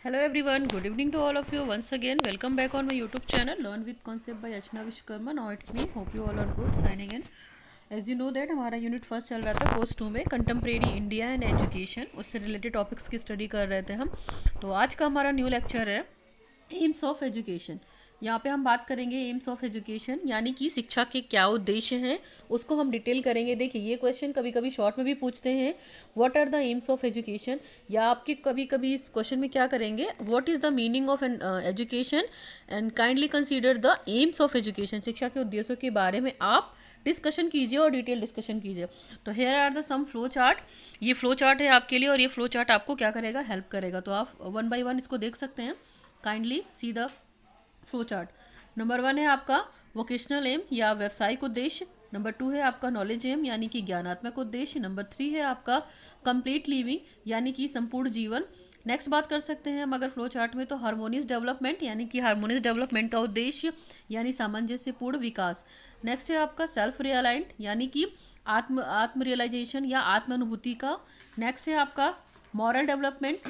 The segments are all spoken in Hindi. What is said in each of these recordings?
Hello everyone, good evening to all of you once again. Welcome back on my YouTube channel Learn with Concept by Achna Vishwakarma. Now it's me. Hope you all are good. Signing in. As you know that हमारा यूनिट फर्स्ट चल रहा था कोर्स 2 में कंटेम्प्रेरी इंडिया एंड एजुकेशन, उससे रिलेटेड टॉपिक्स की स्टडी कर रहे थे हम। तो आज का हमारा न्यू लेक्चर है एम्स ऑफ एजुकेशन। यहाँ पे हम बात करेंगे एम्स ऑफ एजुकेशन यानी कि शिक्षा के क्या उद्देश्य हैं, उसको हम डिटेल करेंगे। देखिए ये क्वेश्चन कभी कभी शॉर्ट में भी पूछते हैं, what are the aims of education, या आपके कभी कभी इस क्वेश्चन में क्या करेंगे, what is the meaning of an education and kindly consider the aims of education. शिक्षा के उद्देश्यों के बारे में आप डिस्कशन कीजिए और डिटेल डिस्कशन कीजिए। तो here are the some flow chart. ये फ्लो चार्ट है आपके लिए और ये फ्लो चार्ट आपको क्या करेगा, हेल्प करेगा। तो आप वन बाय वन इसको देख सकते हैं। Kindly see the flow chart. Number 1 है आपका वोकेशनल एम या व्यावसायिक उद्देश्य। नंबर 2 है आपका नॉलेज एम यानी कि ज्ञानात्मक उद्देश्य। नंबर 3 है आपका कंप्लीट लिविंग यानी कि संपूर्ण जीवन। नेक्स्ट बात कर सकते हैं हम अगर फ्लो चार्ट में तो हार्मोनियस डेवलपमेंट यानी कि हार्मोनियस डेवलपमेंट का उद्देश्य यानी सामंजस्यपूर्ण विकास। नेक्स्ट है आपका सेल्फ रियलाइंट यानी कि आत्म रियलाइजेशन या आत्म अनुभूति का। नेक्स्ट है आपका मॉरल डेवलपमेंट।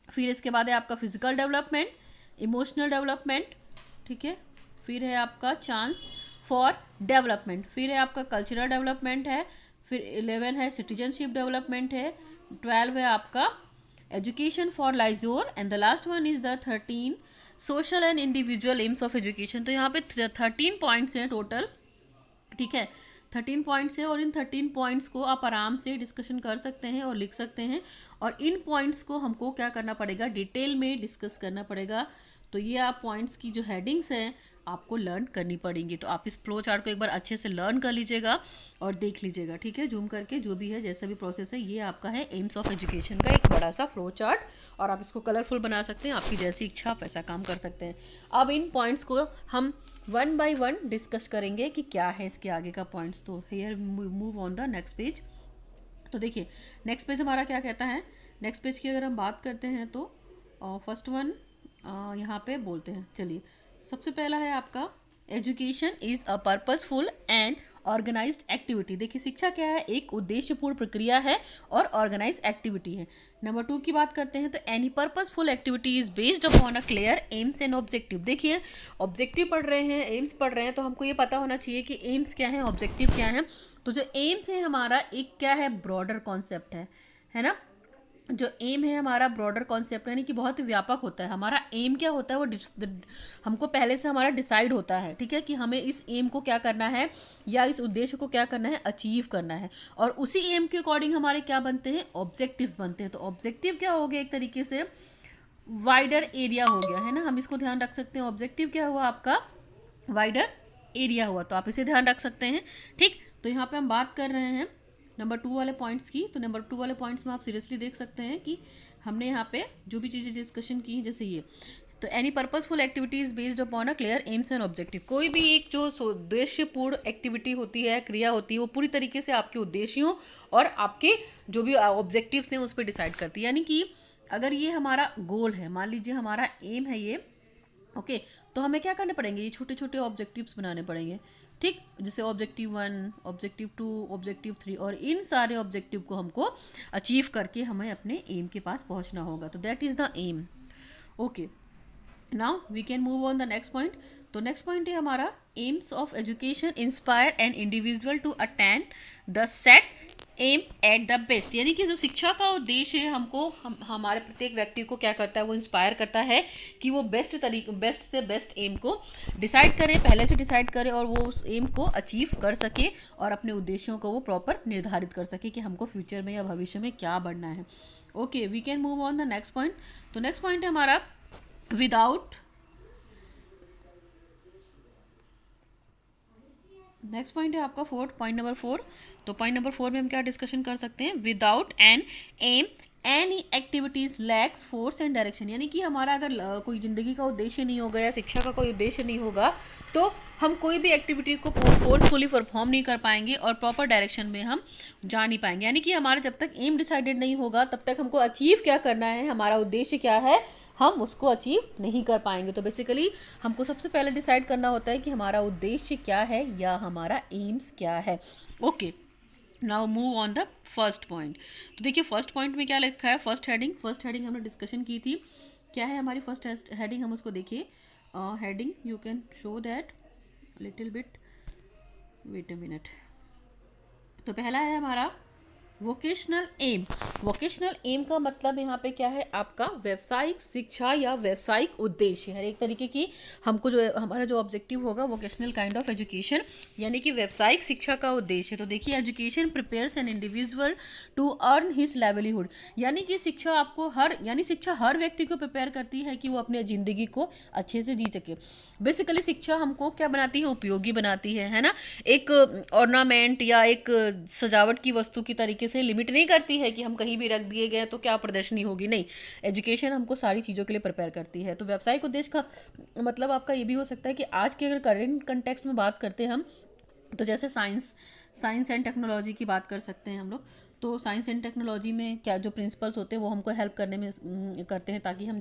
फिर इसके बाद है आपका फिजिकल डेवलपमेंट, इमोशनल डेवलपमेंट, ठीक है। फिर है आपका चांस फॉर डेवलपमेंट। फिर है आपका कल्चरल डेवलपमेंट है। फिर 11 है सिटीजनशिप डेवलपमेंट है। 12 है आपका education for leisure and the last one is the 13 social and individual aims of education. तो यहाँ पे 13 पॉइंट्स हैं टोटल, ठीक है। 13 पॉइंट्स है और इन 13 पॉइंट्स को आप आराम से डिस्कशन कर सकते हैं और लिख सकते हैं। और इन पॉइंट्स को हमको क्या करना पड़ेगा, डिटेल में डिस्कस करना पड़ेगा। तो ये आप पॉइंट्स की जो हेडिंग्स हैं आपको लर्न करनी पड़ेंगी। तो आप इस फ्लो चार्ट को एक बार अच्छे से लर्न कर लीजिएगा और देख लीजिएगा, ठीक है। जूम करके जो भी है जैसा भी प्रोसेस है, ये आपका है एम्स ऑफ एजुकेशन का एक बड़ा सा फ्लो चार्ट। और आप इसको कलरफुल बना सकते हैं, आपकी जैसी इच्छा आप ऐसा काम कर सकते हैं। अब इन पॉइंट्स को हम वन बाय वन डिस्कस करेंगे कि क्या है इसके आगे का पॉइंट्स। तो here move on the next page. तो देखिए नेक्स्ट पेज हमारा क्या कहता है। नेक्स्ट पेज की अगर हम बात करते हैं तो फर्स्ट वन यहाँ पे बोलते हैं। चलिए सबसे पहला है आपका education is a purposeful and organised activity. देखिए शिक्षा क्या है, एक उद्देश्यपूर्ण प्रक्रिया है और ऑर्गेनाइज एक्टिविटी है। नंबर 2 की बात करते हैं तो any purposeful activity is based upon a clear AIIMS and objective. देखिए ऑब्जेक्टिव पढ़ रहे हैं, एम्स पढ़ रहे हैं, तो हमको ये पता होना चाहिए कि एम्स क्या है, ऑब्जेक्टिव क्या है। तो जो एम्स है हमारा एक क्या है, ब्रॉडर कॉन्सेप्ट है ना। जो एम है हमारा ब्रॉडर कॉन्सेप्ट यानी कि बहुत ही व्यापक होता है। हमारा एम क्या होता है वो हमको पहले से हमारा डिसाइड होता है, ठीक है, कि हमें इस एम को क्या करना है या इस उद्देश्य को क्या करना है, अचीव करना है। और उसी एम के अकॉर्डिंग हमारे क्या बनते हैं, ऑब्जेक्टिव्स बनते हैं। तो ऑब्जेक्टिव क्या हो गया, एक तरीके से वाइडर एरिया हो गया, है ना। हम इसको ध्यान रख सकते हैं। ऑब्जेक्टिव क्या हुआ आपका, वाइडर एरिया हुआ, तो आप इसे ध्यान रख सकते हैं, ठीक। तो यहाँ पे हम बात कर रहे हैं नंबर 2 वाले पॉइंट्स की। तो नंबर 2 वाले पॉइंट्स में आप सीरियसली देख सकते हैं कि हमने यहाँ पे जो भी चीज़ें डिस्कशन की जैसे ये, तो any purposeful activities based upon a clear AIIMS and objective. कोई भी एक जो उद्देश्यपूर्ण एक्टिविटी होती है, क्रिया होती है, वो पूरी तरीके से आपके उद्देश्यों और आपके जो भी ऑब्जेक्टिव्स हैं उस पर डिसाइड करती है। यानी कि अगर ये हमारा गोल है, मान लीजिए हमारा एम है ये, ओके, तो हमें क्या करने पड़ेंगे, ये छोटे छोटे ऑब्जेक्टिव्स बनाने पड़ेंगे, ठीक। जैसे ऑब्जेक्टिव 1, ऑब्जेक्टिव 2, ऑब्जेक्टिव 3, और इन सारे ऑब्जेक्टिव को हमको अचीव करके हमें अपने एम के पास पहुंचना होगा। तो that is the aim, okay. Now we can move on the next point. तो नेक्स्ट पॉइंट है हमारा aims of education inspire an individual to attend the set aim at the best. यानी कि जो शिक्षा का उद्देश्य है हमको हमारे प्रत्येक व्यक्ति को क्या करता है, वो इंस्पायर करता है कि वो बेस्ट से बेस्ट एम को डिसाइड करे, पहले से डिसाइड करे और वो उस एम को अचीव कर सके और अपने उद्देश्यों को वो प्रॉपर निर्धारित कर सके कि हमको फ्यूचर में या भविष्य में क्या बढ़ना है। Okay, we can move on the next point. तो नेक्स्ट पॉइंट है हमारा विदाउट, नेक्स्ट पॉइंट है आपका पॉइंट नंबर 4। तो पॉइंट नंबर 4 में हम क्या डिस्कशन कर सकते हैं, without an aim any activities lacks force and direction. यानी कि हमारा अगर कोई ज़िंदगी का उद्देश्य नहीं होगा या शिक्षा का कोई उद्देश्य नहीं होगा तो हम कोई भी एक्टिविटी को फोर्सफुली परफॉर्म नहीं कर पाएंगे और प्रॉपर डायरेक्शन में हम जा नहीं पाएंगे। यानी कि हमारा जब तक एम डिसाइडेड नहीं होगा तब तक हमको अचीव क्या करना है, हमारा उद्देश्य क्या है, हम उसको अचीव नहीं कर पाएंगे। तो बेसिकली हमको सबसे पहले डिसाइड करना होता है कि हमारा उद्देश्य क्या है या हमारा एम्स क्या है। Okay, now move on the first point. तो देखिए फर्स्ट पॉइंट में क्या लिखा है, फर्स्ट हेडिंग हमने डिस्कशन की थी क्या है हमारी फर्स्ट हेडिंग, हम उसको देखिए। Heading you can show that little bit, wait a minute. तो पहला है हमारा वोकेशनल एम। वोकेशनल एम का मतलब यहाँ पे क्या है, आपका व्यवसायिक शिक्षा या व्यवसायिक उद्देश्य है। एक तरीके की हमको जो हमारा जो ऑब्जेक्टिव होगा वोकेशनल काइंड ऑफ एजुकेशन, यानी कि व्यवसायिक शिक्षा का उद्देश्य। तो देखिए, education prepares an individual to earn his livelihood, यानी कि शिक्षा आपको शिक्षा हर व्यक्ति को प्रिपेयर करती है कि वो अपनी ज़िंदगी को अच्छे से जी सके। बेसिकली शिक्षा हमको क्या बनाती है, उपयोगी बनाती है ना। एक ऑर्नामेंट या एक सजावट की वस्तु की तरीके से लिमिट नहीं करती है कि हम कहीं भी रख दिए गए तो क्या प्रदर्शनी होगी, नहीं। एजुकेशन हमको सारी चीज़ों के लिए प्रिपेयर करती है। तो व्यावसायिक उद्देश्य का मतलब आपका ये भी हो सकता है कि आज के अगर करेंट कंटेक्स्ट में बात करते हैं हम, तो जैसे साइंस एंड टेक्नोलॉजी की बात कर सकते हैं हम लोग। तो साइंस एंड टेक्नोलॉजी में क्या जो प्रिंसिपल्स होते हैं वो हमको हेल्प करने में करते हैं, ताकि हम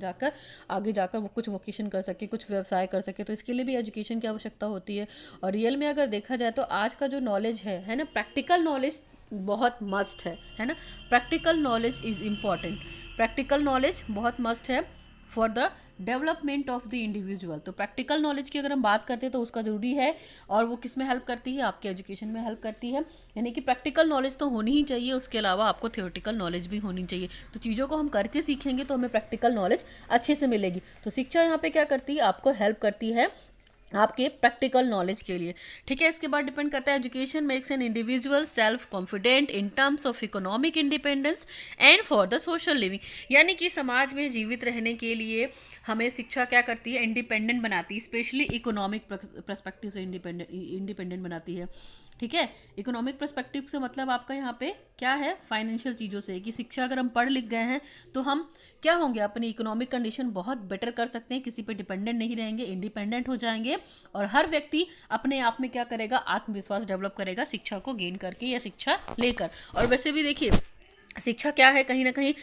आगे जाकर वो कुछ वोकेशन कर सके, कुछ व्यवसाय कर सके। तो इसके लिए भी एजुकेशन की आवश्यकता होती है। और रियल में अगर देखा जाए तो आज का जो नॉलेज है ना, प्रैक्टिकल नॉलेज बहुत मस्ट है ना। Practical knowledge is important, practical knowledge बहुत मस्ट है for the development of the individual. तो प्रैक्टिकल नॉलेज की अगर हम बात करते हैं तो उसका ज़रूरी है, और वो किस में हेल्प करती है, आपके एजुकेशन में हेल्प करती है। यानी कि प्रैक्टिकल नॉलेज तो होनी ही चाहिए, उसके अलावा आपको थियोरेटिकल नॉलेज भी होनी चाहिए। तो चीज़ों को हम करके सीखेंगे तो हमें प्रैक्टिकल नॉलेज अच्छे से मिलेगी। तो शिक्षा यहाँ पे क्या करती है, आपको हेल्प करती है आपके प्रैक्टिकल नॉलेज के लिए। ठीक है, इसके बाद डिपेंड करता है education makes an individual self confident in terms of economic independence and for the social living, यानी कि समाज में जीवित रहने के लिए हमें शिक्षा क्या करती है, इंडिपेंडेंट बनाती है, स्पेशली इकोनॉमिक पर्सपेक्टिव से इंडिपेंडेंट बनाती है। ठीक है, इकोनॉमिक पर्सपेक्टिव से मतलब आपका यहाँ पे क्या है, फाइनेंशियल चीज़ों से, कि शिक्षा अगर हम पढ़ लिख गए हैं तो हम क्या होंगे, अपनी इकोनॉमिक कंडीशन बहुत बेटर कर सकते हैं, किसी पे डिपेंडेंट नहीं रहेंगे, इंडिपेंडेंट हो जाएंगे। और हर व्यक्ति अपने आप में क्या करेगा, आत्मविश्वास डेवलप करेगा शिक्षा को गेन करके या शिक्षा लेकर। और वैसे भी देखिए, शिक्षा क्या है, कहीं ना कहीं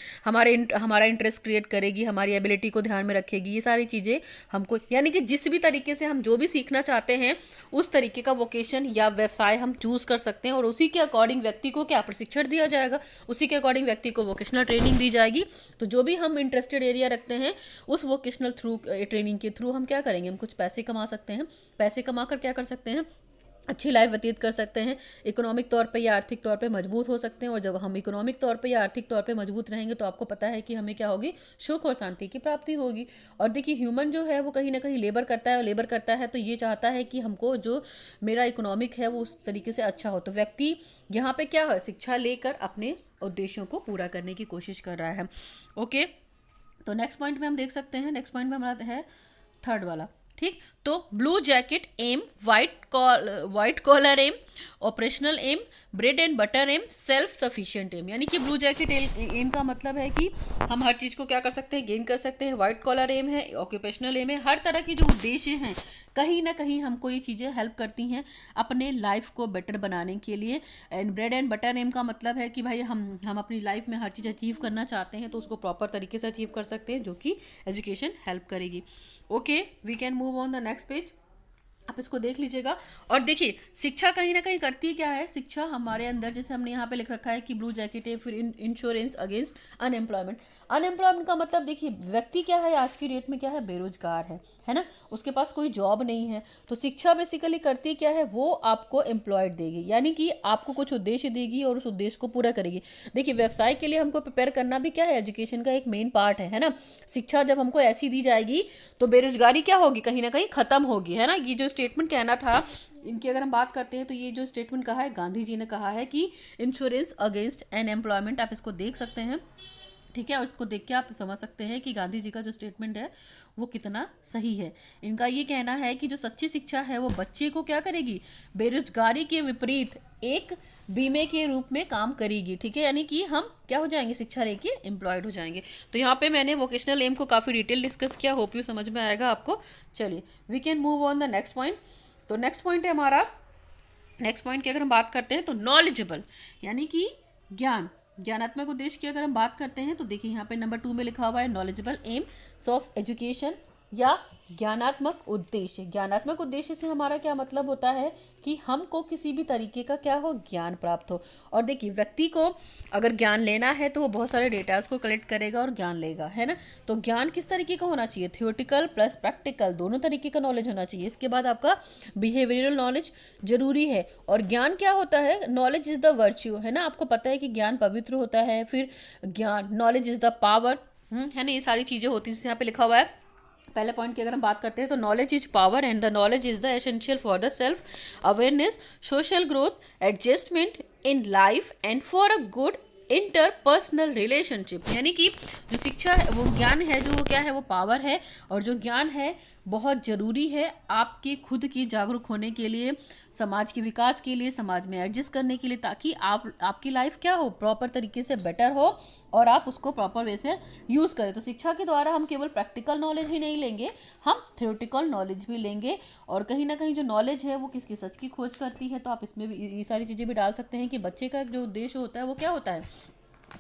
हमारा इंटरेस्ट क्रिएट करेगी, हमारी एबिलिटी को ध्यान में रखेगी। ये सारी चीज़ें हमको, यानी कि जिस भी तरीके से हम जो भी सीखना चाहते हैं उस तरीके का वोकेशन या व्यवसाय हम चूज़ कर सकते हैं, और उसी के अकॉर्डिंग व्यक्ति को क्या प्रशिक्षण दिया जाएगा, उसी के अकॉर्डिंग व्यक्ति को वोकेशनल ट्रेनिंग दी जाएगी। तो जो भी हम इंटरेस्टेड एरिया रखते हैं उस वोकेशनल ट्रेनिंग के थ्रू हम क्या करेंगे, हम कुछ पैसे कमा सकते हैं। पैसे कमा कर क्या कर सकते हैं, अच्छी लाइफ व्यतीत कर सकते हैं, इकोनॉमिक तौर पे या आर्थिक तौर पे मजबूत हो सकते हैं। और जब हम इकोनॉमिक तौर पे या आर्थिक तौर पे मजबूत रहेंगे तो आपको पता है कि हमें क्या होगी, सुख और शांति की प्राप्ति होगी। और देखिए, ह्यूमन जो है वो कहीं ना कहीं लेबर करता है, और लेबर करता है तो ये चाहता है कि हमको जो मेरा इकोनॉमिक है वो उस तरीके से अच्छा हो। तो व्यक्ति यहाँ पे क्या है, शिक्षा लेकर अपने उद्देश्यों को पूरा करने की कोशिश कर रहा है। ओके, तो नेक्स्ट पॉइंट में हम देख सकते हैं, नेक्स्ट पॉइंट में हमारा है थर्ड वाला। ठीक, तो blue jacket aim, white collar aim, operational aim, bread and butter aim, self sufficient aim. यानी कि ब्लू जैकेट एम का मतलब है कि हम हर चीज़ को क्या कर सकते हैं, गेन कर सकते हैं। वाइट कॉलर एम है, ऑक्यूपेशनल एम है। हर तरह की जो उद्देश्य हैं कहीं ना कहीं हमको ये चीज़ें हेल्प करती हैं अपने लाइफ को बेटर बनाने के लिए। And bread and butter aim का मतलब है कि भाई हम अपनी लाइफ में हर चीज़ अचीव करना चाहते हैं तो उसको प्रॉपर तरीके से अचीव कर सकते हैं, जो कि एजुकेशन हेल्प करेगी। Okay, we can move on the next page. आप इसको देख लीजिएगा। और देखिए, शिक्षा कहीं ना कहीं करती है क्या है, शिक्षा हमारे अंदर, जैसे हमने यहाँ पे लिख रखा है कि ब्लू जैकेट है, फिर इंश्योरेंस अगेंस्ट अनएम्प्लॉयमेंट। अनएम्प्लॉयमेंट का मतलब देखिए, व्यक्ति क्या है आज की डेट में, क्या है, बेरोजगार है ना, उसके पास कोई जॉब नहीं है। तो शिक्षा बेसिकली करती है क्या है, वो आपको एम्प्लॉयड देगी, यानी कि आपको कुछ उद्देश्य देगी और उस उद्देश्य को पूरा करेगी। देखिए, व्यवसाय के लिए हमको प्रिपेयर करना भी क्या है, एजुकेशन का एक मेन पार्ट है ना। शिक्षा जब हमको ऐसी दी जाएगी तो बेरोजगारी क्या होगी, कहीं ना कहीं खत्म होगी, है ना। ये जो स्टेटमेंट कहना था इनकी अगर हम बात करते हैं तो ये जो स्टेटमेंट कहा है, गांधी जी ने कहा है कि इंश्योरेंस अगेंस्ट अनएम्प्लॉयमेंट। आप इसको देख सकते हैं, ठीक है, और इसको देख के आप समझ सकते हैं कि गांधी जी का जो स्टेटमेंट है वो कितना सही है। इनका ये कहना है कि जो सच्ची शिक्षा है वो बच्चे को क्या करेगी, बेरोजगारी के विपरीत एक बीमे के रूप में काम करेगी। ठीक है, यानी कि हम क्या हो जाएंगे, शिक्षा लेके एम्प्लॉयड हो जाएंगे। तो यहाँ पे मैंने वोकेशनल एम को काफ़ी डिटेल डिस्कस किया, होप यू समझ में आएगा आपको। चलिए, we can move on the next point. तो नेक्स्ट पॉइंट है हमारा, नेक्स्ट पॉइंट की अगर हम बात करते हैं तो नॉलेजेबल, यानी कि ज्ञानात्मक उद्देश्य की अगर हम बात करते हैं तो देखिए यहाँ पे नंबर 2 में लिखा हुआ है नॉलेजेबल एम्स ऑफ एजुकेशन, या ज्ञानात्मक उद्देश्य। ज्ञानात्मक उद्देश्य से हमारा क्या मतलब होता है कि हमको किसी भी तरीके का क्या हो, ज्ञान प्राप्त हो। और देखिए व्यक्ति को अगर ज्ञान लेना है तो वो बहुत सारे डेटास को कलेक्ट करेगा और ज्ञान लेगा, है ना। तो ज्ञान किस तरीके का होना चाहिए, थियोटिकल प्लस प्रैक्टिकल, दोनों तरीके का नॉलेज होना चाहिए। इसके बाद आपका बिहेवियरल नॉलेज जरूरी है। और ज्ञान क्या होता है, नॉलेज इज द वर्च्यू, है ना। आपको पता है कि ज्ञान पवित्र होता है, फिर ज्ञान, नॉलेज इज द पावर, है ना। ये सारी चीजें होती हैं, यहाँ पे लिखा हुआ है। पहले पॉइंट की अगर हम बात करते हैं तो knowledge is power and the knowledge is the essential for the self awareness, social growth, adjustment in life and for a good interpersonal relationship. यानी कि जो शिक्षा है, वो ज्ञान है, जो वो क्या है, वो पावर है। और जो ज्ञान है बहुत ज़रूरी है आपके खुद की जागरूक होने के लिए, समाज के विकास के लिए, समाज में एडजस्ट करने के लिए, ताकि आपकी लाइफ क्या हो, प्रॉपर तरीके से बेटर हो और आप उसको प्रॉपर वे से यूज़ करें। तो शिक्षा के द्वारा हम केवल प्रैक्टिकल नॉलेज ही नहीं लेंगे, हम थ्योरेटिकल नॉलेज भी लेंगे। और कहीं ना कहीं जो नॉलेज है वो किसकी, सच की खोज करती है। तो आप इसमें भी ये सारी चीज़ें भी डाल सकते हैं कि बच्चे का जो उद्देश्य होता है वो क्या होता है,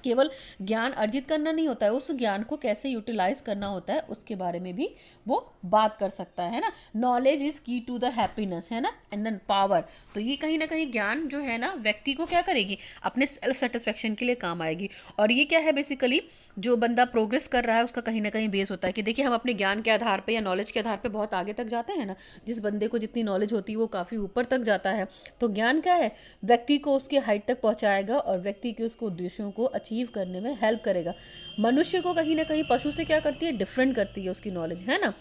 केवल ज्ञान अर्जित करना नहीं होता है, उस ज्ञान को कैसे यूटिलाइज करना होता है उसके बारे में भी वो बात कर सकता है ना। नॉलेज इज की टू द हैप्पीनेस, है ना, एंड देन पावर। तो ये कहीं ना कहीं ज्ञान जो है ना व्यक्ति को क्या करेगी, अपने सेल्फ सेटिस्फेक्शन के लिए काम आएगी। और ये क्या है, बेसिकली जो बंदा प्रोग्रेस कर रहा है उसका कहीं ना कहीं बेस होता है कि देखिए हम अपने ज्ञान के आधार पर या नॉलेज के आधार पर बहुत आगे तक जाते हैं ना। जिस बंदे को जितनी नॉलेज होती है वो काफ़ी ऊपर तक जाता है। तो ज्ञान क्या है, व्यक्ति को उसके हाइट तक पहुँचाएगा और व्यक्ति के उसको उद्देश्यों को अचीव करने में हेल्प करेगा। मनुष्य को कहीं ना कहीं पशु से क्या करती है, डिफरेंट करती है उसकी नॉलेज, है ना।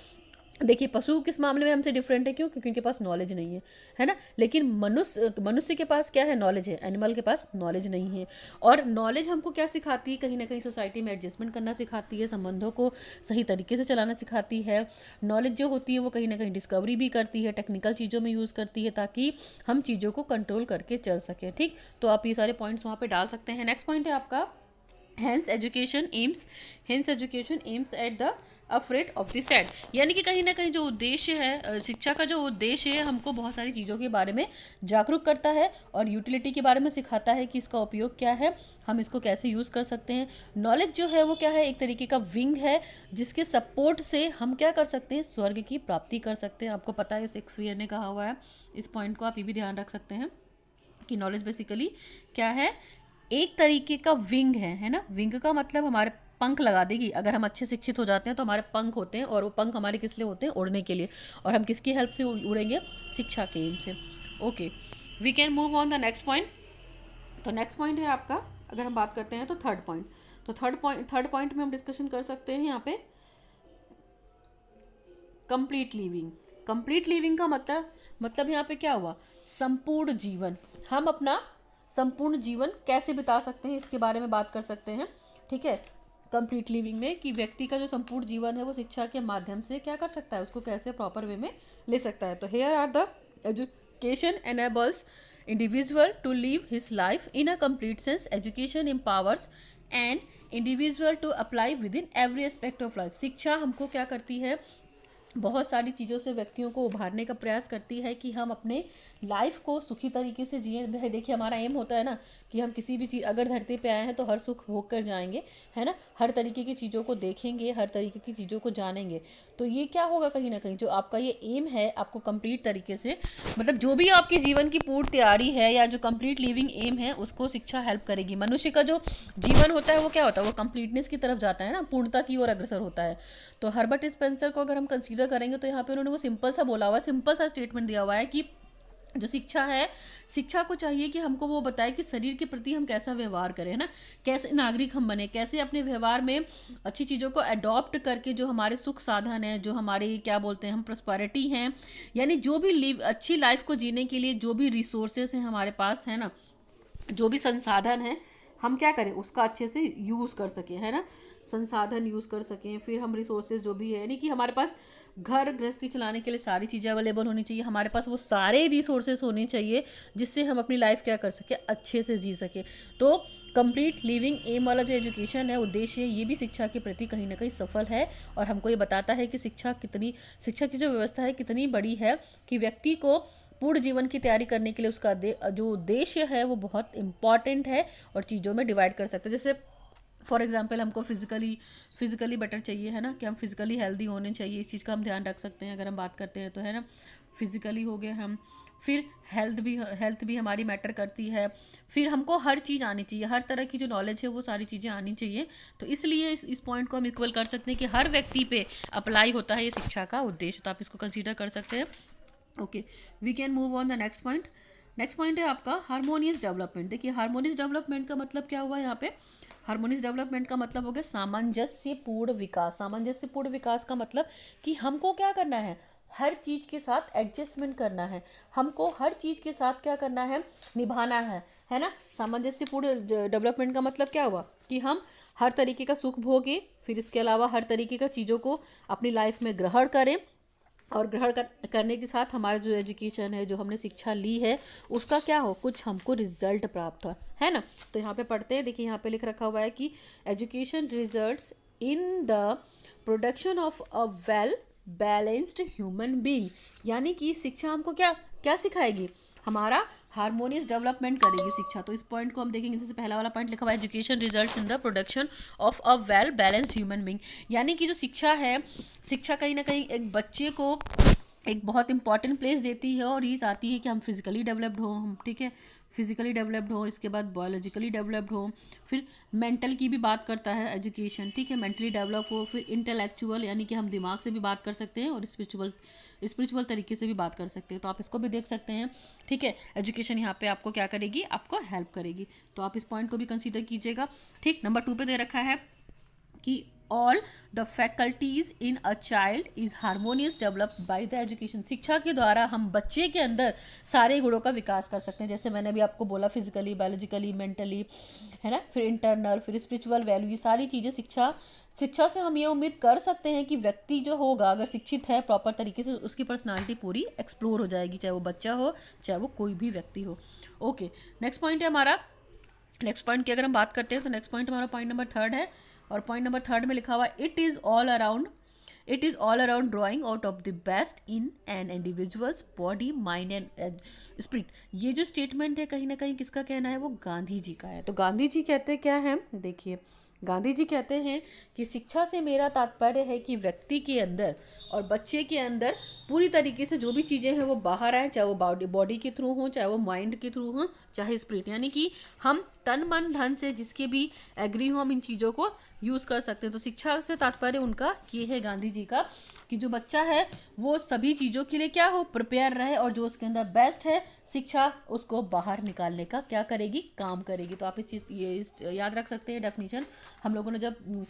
देखिए पशु किस मामले में हमसे डिफरेंट है, क्यों, क्योंकि उनके पास नॉलेज नहीं है ना। लेकिन मनुष्य के पास क्या है, नॉलेज है, एनिमल के पास नॉलेज नहीं है। और नॉलेज हमको क्या सिखाती है, कहीं ना कहीं सोसाइटी में एडजस्टमेंट करना सिखाती है, संबंधों को सही तरीके से चलाना सिखाती है। नॉलेज जो होती है वो कहीं ना कहीं डिस्कवरी भी करती है, टेक्निकल चीज़ों में यूज़ करती है ताकि हम चीज़ों को कंट्रोल करके चल सकें, ठीक। तो आप ये सारे पॉइंट्स वहाँ पर डाल सकते हैं। नेक्स्ट पॉइंट है आपका hence education aims at the afraid of the set. यानी कि कहीं ना कहीं जो उद्देश्य है, शिक्षा का जो उद्देश्य है, हमको बहुत सारी चीज़ों के बारे में जागरूक करता है और यूटिलिटी के बारे में सिखाता है कि इसका उपयोग क्या है, हम इसको कैसे यूज़ कर सकते हैं। नॉलेज जो है वो क्या है, एक तरीके का विंग है जिसके सपोर्ट से हम क्या कर सकते हैं, स्वर्ग की प्राप्ति कर सकते हैं। आपको पता है शेक्सपियर ने कहा हुआ है, इस पॉइंट को आप ये भी ध्यान रख सकते हैं कि नॉलेज बेसिकली क्या है, एक तरीके का विंग है ना। विंग का मतलब हमारे पंख लगा देगी। अगर हम अच्छे शिक्षित हो जाते हैं तो हमारे पंख होते हैं, और वो पंख हमारे किस लिए होते हैं, उड़ने के लिए। और हम किसकी हेल्प से उड़ेंगे, शिक्षा के एम से। Okay, we can move on the next point. तो नेक्स्ट पॉइंट है आपका, अगर हम बात करते हैं तो थर्ड पॉइंट। तो थर्ड पॉइंट में हम डिस्कशन कर सकते हैं यहाँ पे कंप्लीट लिविंग। कंप्लीट लिविंग का मतलब यहाँ पे क्या हुआ, संपूर्ण जीवन। हम अपना संपूर्ण जीवन कैसे बिता सकते हैं इसके बारे में बात कर सकते हैं, ठीक है। कंप्लीट लिविंग में कि व्यक्ति का जो संपूर्ण जीवन है वो शिक्षा के माध्यम से क्या कर सकता है, उसको कैसे प्रॉपर वे में ले सकता है। तो here are the education enables individual to live his life in a complete sense. Education empowers and individual to apply with in every aspect of life. शिक्षा हमको क्या करती है, बहुत सारी चीज़ों से व्यक्तियों को उभारने का प्रयास करती है कि हम अपने लाइफ को सुखी तरीके से जिए। भाई देखिए हमारा एम होता है ना कि हम किसी भी चीज़, अगर धरती पे आए हैं तो हर सुख भोग कर जाएंगे, है ना। हर तरीके की चीज़ों को देखेंगे, हर तरीके की चीज़ों को जानेंगे। तो ये क्या होगा, कहीं ना कहीं जो आपका ये एम है, आपको कंप्लीट तरीके से, मतलब जो भी आपके जीवन की पूर्ण तैयारी है या जो कंप्लीट लिविंग एम है, उसको शिक्षा हेल्प करेगी। मनुष्य का जो जीवन होता है वो क्या होता है, वो कंप्लीटनेस की तरफ जाता है ना, पूर्णता की ओर अग्रसर होता है। तो हर्बर्ट स्पेंसर को अगर हम कंसीडर करेंगे तो यहाँ पे उन्होंने वो सिंपल सा बोला हुआ है, सिंपल सा स्टेटमेंट दिया हुआ है कि जो शिक्षा है, शिक्षा को चाहिए कि हमको वो बताए कि शरीर के प्रति हम कैसा व्यवहार करें, है ना, कैसे नागरिक हम बने, कैसे अपने व्यवहार में अच्छी चीज़ों को अडॉप्ट करके जो हमारे सुख साधन है, जो हमारे क्या बोलते हैं हम प्रॉस्पेरिटी हैं, यानी जो भी अच्छी लाइफ को जीने के लिए जो भी रिसोर्सेस हैं हमारे पास, है ना, जो भी संसाधन है, हम क्या करें उसका अच्छे से यूज़ कर सकें, है ना, संसाधन यूज़ कर सकें। फिर हम रिसोर्सेज जो भी है, यानी कि हमारे पास घर गृहस्थी चलाने के लिए सारी चीज़ें अवेलेबल होनी चाहिए, हमारे पास वो सारे रिसोर्सेज होने चाहिए जिससे हम अपनी लाइफ क्या कर सके, अच्छे से जी सके। तो कंप्लीट लिविंग एम वाला जो एजुकेशन है, उद्देश्य है, ये भी शिक्षा के प्रति कहीं ना कहीं सफल है। और हमको ये बताता है कि शिक्षा की जो व्यवस्था है कितनी बड़ी है कि व्यक्ति को पूर्ण जीवन की तैयारी करने के लिए उसका जो उद्देश्य है वो बहुत इंपॉर्टेंट है और चीज़ों में डिवाइड कर सकते हैं। जैसे फॉर एग्जाम्पल हमको फिजिकली बेटर चाहिए, है ना, कि हम फिजिकली हेल्दी होने चाहिए, इस चीज़ का हम ध्यान रख सकते हैं अगर हम बात करते हैं तो, है ना। फिजिकली हो गए हम, फिर हेल्थ भी हमारी मैटर करती है, फिर हमको हर चीज़ आनी चाहिए, हर तरह की जो नॉलेज है वो सारी चीज़ें आनी चाहिए। तो इसलिए इस पॉइंट को हम इक्वल कर सकते हैं कि हर व्यक्ति पे अप्लाई होता है ये शिक्षा का उद्देश्य, तो आप इसको कंसीडर कर सकते हैं। Okay, we can move on the next point. Next point है आपका हार्मोनियस डेवलपमेंट। देखिए हार्मोनियस डेवलपमेंट का मतलब क्या हुआ यहाँ पे, हार्मोनियस डेवलपमेंट का मतलब हो गया सामंजस्यपूर्ण विकास। सामंजस्यपूर्ण विकास का मतलब कि हमको क्या करना है, हर चीज़ के साथ एडजस्टमेंट करना है, हमको हर चीज़ के साथ क्या करना है, निभाना है ना। सामंजस्यपूर्ण डेवलपमेंट का मतलब क्या हुआ कि हम हर तरीके का सुख भोगे, फिर इसके अलावा हर तरीके का चीज़ों को अपनी लाइफ में ग्रहण करें, और करने के साथ हमारा जो एजुकेशन है, जो हमने शिक्षा ली है, उसका क्या हो, कुछ हमको रिजल्ट प्राप्त हो, है ना। तो यहाँ पे पढ़ते हैं, देखिए यहाँ पे लिख रखा हुआ है कि education results in the production of a well balanced human being. यानी कि शिक्षा हमको क्या क्या सिखाएगी, हमारा हार्मोनियस डेवलपमेंट करेगी शिक्षा। तो इस पॉइंट को हम देखेंगे, जैसे पहला वाला पॉइंट लिखा हुआ है education results in the production of a well balanced human being. यानी कि जो शिक्षा है, शिक्षा कहीं ना कहीं एक बच्चे को एक बहुत इंपॉर्टेंट प्लेस देती है, और ये चाहती है कि हम फिजिकली डेवलप्ड हों, हम ठीक है, फिजिकली डेवलप्ड हो, इसके बाद बायोलॉजिकली डेवलप्ड हो, फिर मेंटल की भी बात करता है एजुकेशन, ठीक है, मेंटली डेवलप हो, फिर इंटेलेक्चुअल यानी कि हम दिमाग से भी बात कर सकते हैं, और स्पिरिचुअल तरीके से भी बात कर सकते हैं। तो आप इसको भी देख सकते हैं, ठीक है। एजुकेशन यहाँ पे आपको क्या करेगी, आपको हेल्प करेगी, तो आप इस पॉइंट को भी कंसीडर कीजिएगा, ठीक। नंबर 2 पे दे रखा है कि all the faculties in a child is harmonious developed by the education. शिक्षा के द्वारा हम बच्चे के अंदर सारे गुणों का विकास कर सकते हैं, जैसे मैंने अभी आपको बोला, फिजिकली, बायोलॉजिकली, मेंटली, है ना, फिर इंटरनल, फिर स्पिरिचुअल वैल्यू, ये सारी चीज़ें शिक्षा से हम ये उम्मीद कर सकते हैं कि व्यक्ति जो होगा, अगर शिक्षित है प्रॉपर तरीके से, उसकी पर्सनालिटी पूरी एक्सप्लोर हो जाएगी, चाहे वो बच्चा हो, चाहे वो कोई भी व्यक्ति हो। ओके, नेक्स्ट पॉइंट है हमारा, नेक्स्ट पॉइंट की अगर हम बात करते हैं तो नेक्स्ट पॉइंट हमारा पॉइंट नंबर 3 है, और पॉइंट नंबर 3 में लिखा हुआ it is all around drawing out of the best in an individuals body, mind and spirit. ये जो स्टेटमेंट है कहीं ना कहीं किसका कहना है, वो गांधी जी का है। तो गांधी जी कहते क्या हैं, देखिए गांधी जी कहते हैं कि शिक्षा से मेरा तात्पर्य है कि व्यक्ति के अंदर और बच्चे के अंदर पूरी तरीके से जो भी चीज़ें हैं वो बाहर आए, चाहे वो बॉडी के थ्रू हो, चाहे वो माइंड के थ्रू हो, चाहे स्पिरिट, यानी कि हम तन मन धन से जिसके भी एग्री हो, हम इन चीज़ों को यूज़ कर सकते हैं। तो शिक्षा से तात्पर्य उनका ये है, गांधी जी का, कि जो बच्चा है वो सभी चीज़ों के लिए क्या हो, प्रिपेयर रहे, और जो उसके अंदर बेस्ट है, शिक्षा उसको बाहर निकालने का क्या करेगी, काम करेगी। तो आप इस चीज़ ये याद रख सकते हैं डेफिनेशन। हम लोगों ने जब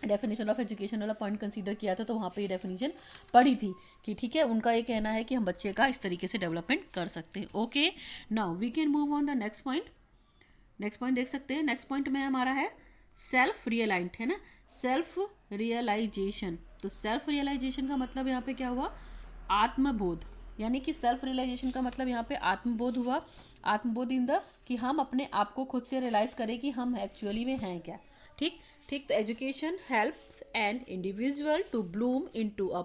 डेफिनेशन ऑफ एजुकेशन वाला पॉइंट कंसीडर किया था तो वहाँ पे ये डेफिनेशन पढ़ी थी कि ठीक है, उनका ये कहना है कि हम बच्चे का इस तरीके से डेवलपमेंट कर सकते हैं। Okay, now we can move on the next point. Next point देख सकते हैं, नेक्स्ट पॉइंट में हमारा है सेल्फ रियलाइंट, है ना, सेल्फ रियलाइजेशन। तो सेल्फ रियलाइजेशन का मतलब यहाँ पे क्या हुआ, आत्मबोध, यानी कि सेल्फ रियलाइजेशन का मतलब यहाँ पे आत्मबोध हुआ। आत्मबोध इन द कि हम अपने आप को खुद से रियलाइज करें कि हम एक्चुअली में हैं क्या, ठीक। तो education helps an individual to bloom into a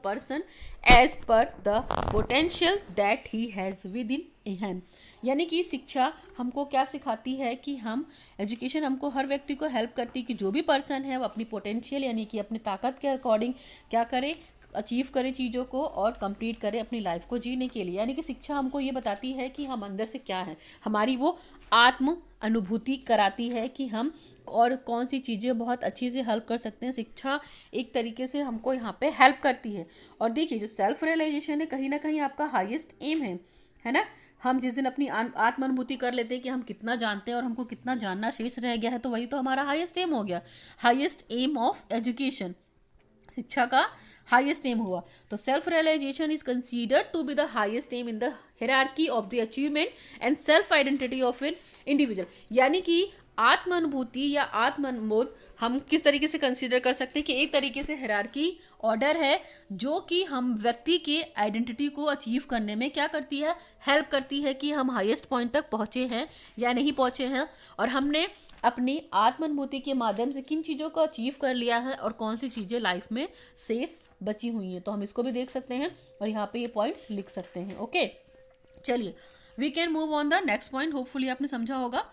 person as per the potential that he has with in him. यानी कि शिक्षा हमको क्या सिखाती है कि हम एजुकेशन हमको हर व्यक्ति को हेल्प करती है कि जो भी पर्सन है वो अपनी पोटेंशियल यानी कि अपनी ताकत के अकॉर्डिंग क्या करे, अचीव करे चीज़ों को और कंप्लीट करे अपनी लाइफ को जीने के लिए। यानी कि शिक्षा हमको ये बताती है कि हम अंदर से क्या हैं, हमारी वो आत्म अनुभूति कराती है कि हम और कौन सी चीज़ें बहुत अच्छी से हेल्प कर सकते हैं। शिक्षा एक तरीके से हमको यहाँ पे हेल्प करती है। और देखिए जो सेल्फ रियलाइजेशन है कहीं ना कहीं आपका हाईएस्ट एम है ना। हम जिस दिन अपनी आत्म अनुभूति कर लेते हैं कि हम कितना जानते हैं और हमको कितना जानना शेष रह गया है, तो वही तो हमारा हाईएस्ट एम हो गया। हाईएस्ट एम ऑफ एजुकेशन, शिक्षा का हाईएस्ट एम हुआ। तो self realisation is considered to be the highest aim in the hierarchy of the achievement and self identity of an individual. यानी कि आत्म अनुभूति या आत्म अनुभूत हम किस तरीके से कंसीडर कर सकते हैं कि एक तरीके से हायरार्की ऑर्डर है जो कि हम व्यक्ति के आइडेंटिटी को अचीव करने में क्या करती है, हेल्प करती है कि हम हाईएस्ट पॉइंट तक पहुंचे हैं या नहीं पहुंचे हैं, और हमने अपनी आत्म अनुभूति के माध्यम से किन चीज़ों को अचीव कर लिया है और कौन सी चीज़ें लाइफ में शेष बची हुई हैं। तो हम इसको भी देख सकते हैं और यहाँ पे ये पॉइंट्स लिख सकते हैं। ओके, चलिए we can move on the next point. Hopefully आपने समझा होगा।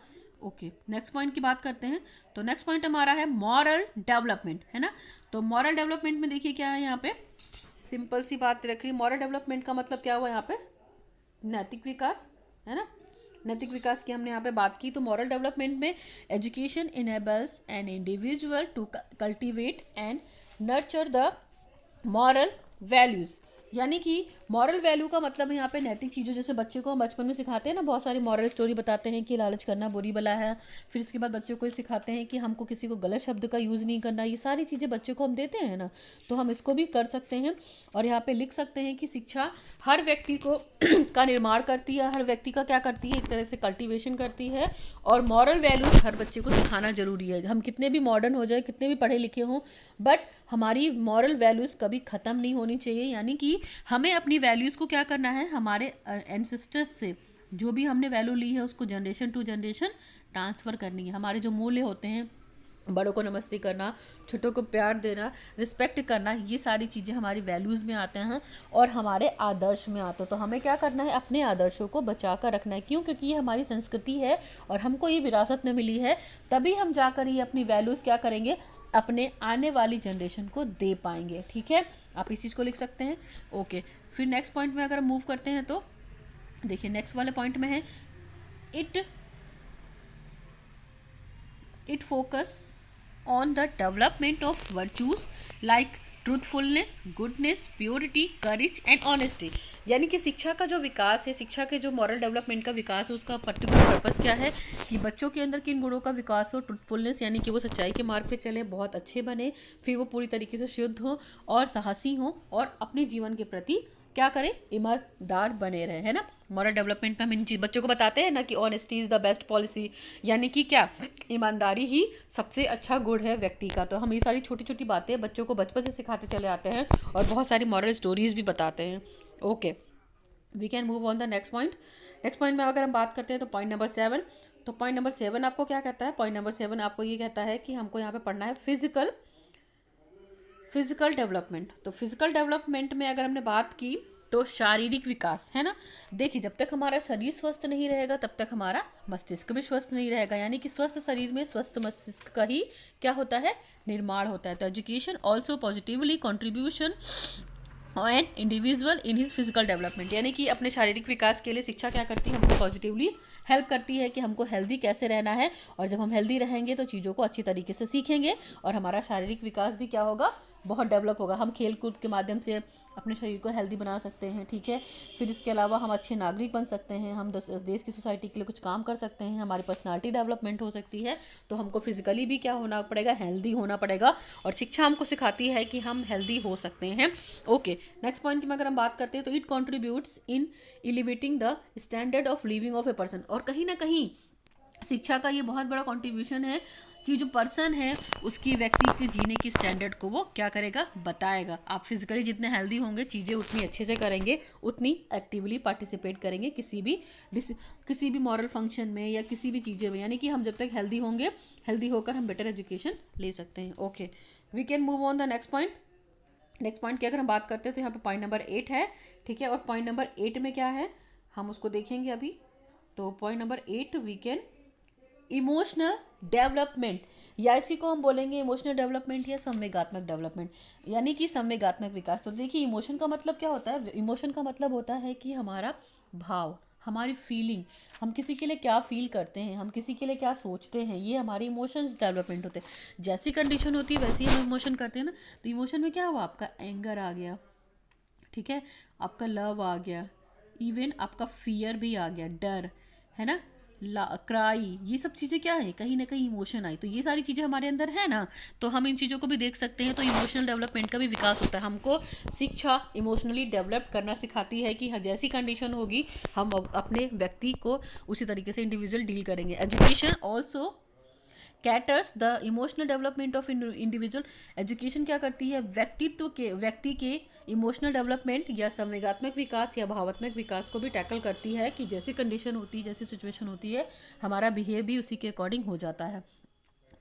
ओके, नेक्स्ट पॉइंट की बात करते हैं। तो नेक्स्ट पॉइंट हमारा है मॉरल डेवलपमेंट, है ना। तो मॉरल डेवलपमेंट में देखिए क्या है यहाँ पे, सिंपल सी बात रख रही। मॉरल डेवलपमेंट का मतलब क्या हुआ यहाँ पे, नैतिक विकास, है ना। नैतिक विकास की हमने यहाँ पे बात की। तो मॉरल डेवलपमेंट में education enables an individual to cultivate and nurture the moral values, यानी कि मॉरल वैल्यू का मतलब यहाँ पे नैतिक चीज़ों, जैसे बच्चे को हम बचपन में सिखाते हैं ना, बहुत सारी मॉरल स्टोरी बताते हैं कि लालच करना बुरी बला है। फिर इसके बाद बच्चों को सिखाते हैं कि हमको किसी को गलत शब्द का यूज़ नहीं करना। ये सारी चीज़ें बच्चों को हम देते हैं ना, तो हम इसको भी कर सकते हैं। और यहाँ पे लिख सकते हैं कि शिक्षा हर व्यक्ति को का निर्माण करती है, हर व्यक्ति का क्या करती है, एक तरह से कल्टिवेशन करती है। और मॉरल वैल्यूज हर बच्चे को सिखाना जरूरी है। हम कितने भी मॉडर्न हो जाए, कितने भी पढ़े लिखे हों, बट हमारी मॉरल वैल्यूज़ कभी ख़त्म नहीं होनी चाहिए। यानी कि हमें अपनी वैल्यूज़ को क्या करना है, हमारे एंसेस्टर्स से जो भी हमने वैल्यू ली है उसको जनरेशन टू जनरेशन ट्रांसफ़र करनी है। हमारे जो मूल्य होते हैं, बड़ों को नमस्ते करना, छोटों को प्यार देना, रिस्पेक्ट करना, ये सारी चीज़ें हमारी वैल्यूज़ में आते हैं और हमारे आदर्श में आते हैं। तो हमें क्या करना है, अपने आदर्शों को बचा कर रखना है। क्यों? क्योंकि ये हमारी संस्कृति है और हमको ये विरासत में मिली है। तभी हम जाकर ये अपनी वैल्यूज़ क्या करेंगे, अपने आने वाली जनरेशन को दे पाएंगे। ठीक है, आप इस चीज़ को लिख सकते हैं। ओके, फिर नेक्स्ट पॉइंट में अगर मूव करते हैं तो देखिए, नेक्स्ट वाले पॉइंट में है it focus on the development of virtues like truthfulness, goodness, purity, courage and honesty. यानी कि शिक्षा का जो विकास है, शिक्षा के जो मॉरल डेवलपमेंट का विकास है, उसका पर्टिकुलर पर्पस क्या है कि बच्चों के अंदर किन गुणों का विकास हो। ट्रूथफुलनेस यानी कि वो सच्चाई के मार्ग पे चले, बहुत अच्छे बने, फिर वो पूरी तरीके से शुद्ध हो और साहसी हो और अपने जीवन के प्रति क्या करें, ईमानदार बने रहे, है ना। मॉरल डेवलपमेंट में हम इन चीज बच्चों को बताते हैं ना कि honesty is the best policy, यानी कि क्या, ईमानदारी ही सबसे अच्छा गुण है व्यक्ति का। तो हम ये सारी छोटी छोटी बातें बच्चों को बचपन से सिखाते चले आते हैं और बहुत सारी मॉरल स्टोरीज भी बताते हैं। Okay, we can move on the next point. Next point में अगर हम बात करते हैं तो पॉइंट नंबर 7। तो पॉइंट नंबर 7 आपको क्या कहता है, पॉइंट नंबर 7 आपको ये कहता है कि हमको यहाँ पे पढ़ना है फिजिकल डेवलपमेंट। तो फिजिकल डेवलपमेंट में अगर हमने बात की तो शारीरिक विकास, है ना। देखिए, जब तक हमारा शरीर स्वस्थ नहीं रहेगा तब तक हमारा मस्तिष्क भी स्वस्थ नहीं रहेगा। यानी कि स्वस्थ शरीर में स्वस्थ मस्तिष्क का ही क्या होता है, निर्माण होता है। तो education also positively contribution and individual in his physical development, यानी कि अपने शारीरिक विकास के लिए शिक्षा क्या करती है, हमको पॉजिटिवली हेल्प करती है कि हमको हेल्दी कैसे रहना है। और जब हम हेल्दी रहेंगे तो चीज़ों को अच्छी तरीके से सीखेंगे और हमारा शारीरिक विकास भी क्या होगा, बहुत डेवलप होगा। हम खेल कूद के माध्यम से अपने शरीर को हेल्दी बना सकते हैं। ठीक है, फिर इसके अलावा हम अच्छे नागरिक बन सकते हैं, हम देश की सोसाइटी के लिए कुछ काम कर सकते हैं, हमारी पर्सनालिटी डेवलपमेंट हो सकती है। तो हमको फिजिकली भी क्या होना पड़ेगा, हेल्दी होना पड़ेगा। और शिक्षा हमको सिखाती है कि हम हेल्दी हो सकते हैं। ओके, नेक्स्ट पॉइंट की अगर हम बात करते हैं तो it contributes in elevating the standard of living of a person. और कहीं ना कहीं शिक्षा का ये बहुत बड़ा कंट्रीब्यूशन है कि जो पर्सन है उसकी व्यक्ति के जीने की स्टैंडर्ड को वो क्या करेगा, बताएगा। आप फिजिकली जितने हेल्दी होंगे, चीज़ें उतनी अच्छे से करेंगे, उतनी एक्टिवली पार्टिसिपेट करेंगे किसी भी मॉरल फंक्शन में या किसी भी चीज़ें में। यानी कि हम जब तक हेल्दी होंगे, हेल्दी होकर हम बेटर एजुकेशन ले सकते हैं। Okay, we can move on the next point. Next point की अगर हम बात करते हैं तो यहाँ पे पॉइंट नंबर 8 है। ठीक है, और पॉइंट नंबर 8 में क्या है, हम उसको देखेंगे अभी। तो point number 8, we can emotional development, या इसी को हम बोलेंगे इमोशनल डेवलपमेंट या संवेगात्मक डेवलपमेंट, यानी कि संवेगात्मक विकास। तो देखिए, इमोशन का मतलब क्या होता है, इमोशन का मतलब होता है कि हमारा भाव, हमारी फीलिंग, हम किसी के लिए क्या फील करते हैं, हम किसी के लिए क्या सोचते हैं, ये हमारे इमोशंस डेवलपमेंट होते हैं। जैसी कंडीशन होती है वैसे ही हम इमोशन करते हैं ना। तो इमोशन में क्या हुआ, आपका एंगर आ गया, ठीक है, आपका लव आ गया, इवन आपका फियर भी आ गया, डर, है ना, क्राई, ये सब चीज़ें क्या है, कहीं ना कहीं इमोशन आई। तो ये सारी चीज़ें हमारे अंदर है ना, तो हम इन चीज़ों को भी देख सकते हैं। तो इमोशनल डेवलपमेंट का भी विकास होता है। हमको शिक्षा इमोशनली डेवलप करना सिखाती है कि जैसी कंडीशन होगी हम अपने व्यक्ति को उसी तरीके से इंडिविजुअल डील करेंगे। Education also caters the emotional development of individual. Education क्या करती है, व्यक्ति के इमोशनल डेवलपमेंट या संवेगात्मक विकास या भावात्मक विकास को भी टैकल करती है कि जैसी कंडीशन होती है, जैसी सिचुएशन होती है, हमारा बिहेव भी उसी के अकॉर्डिंग हो जाता है।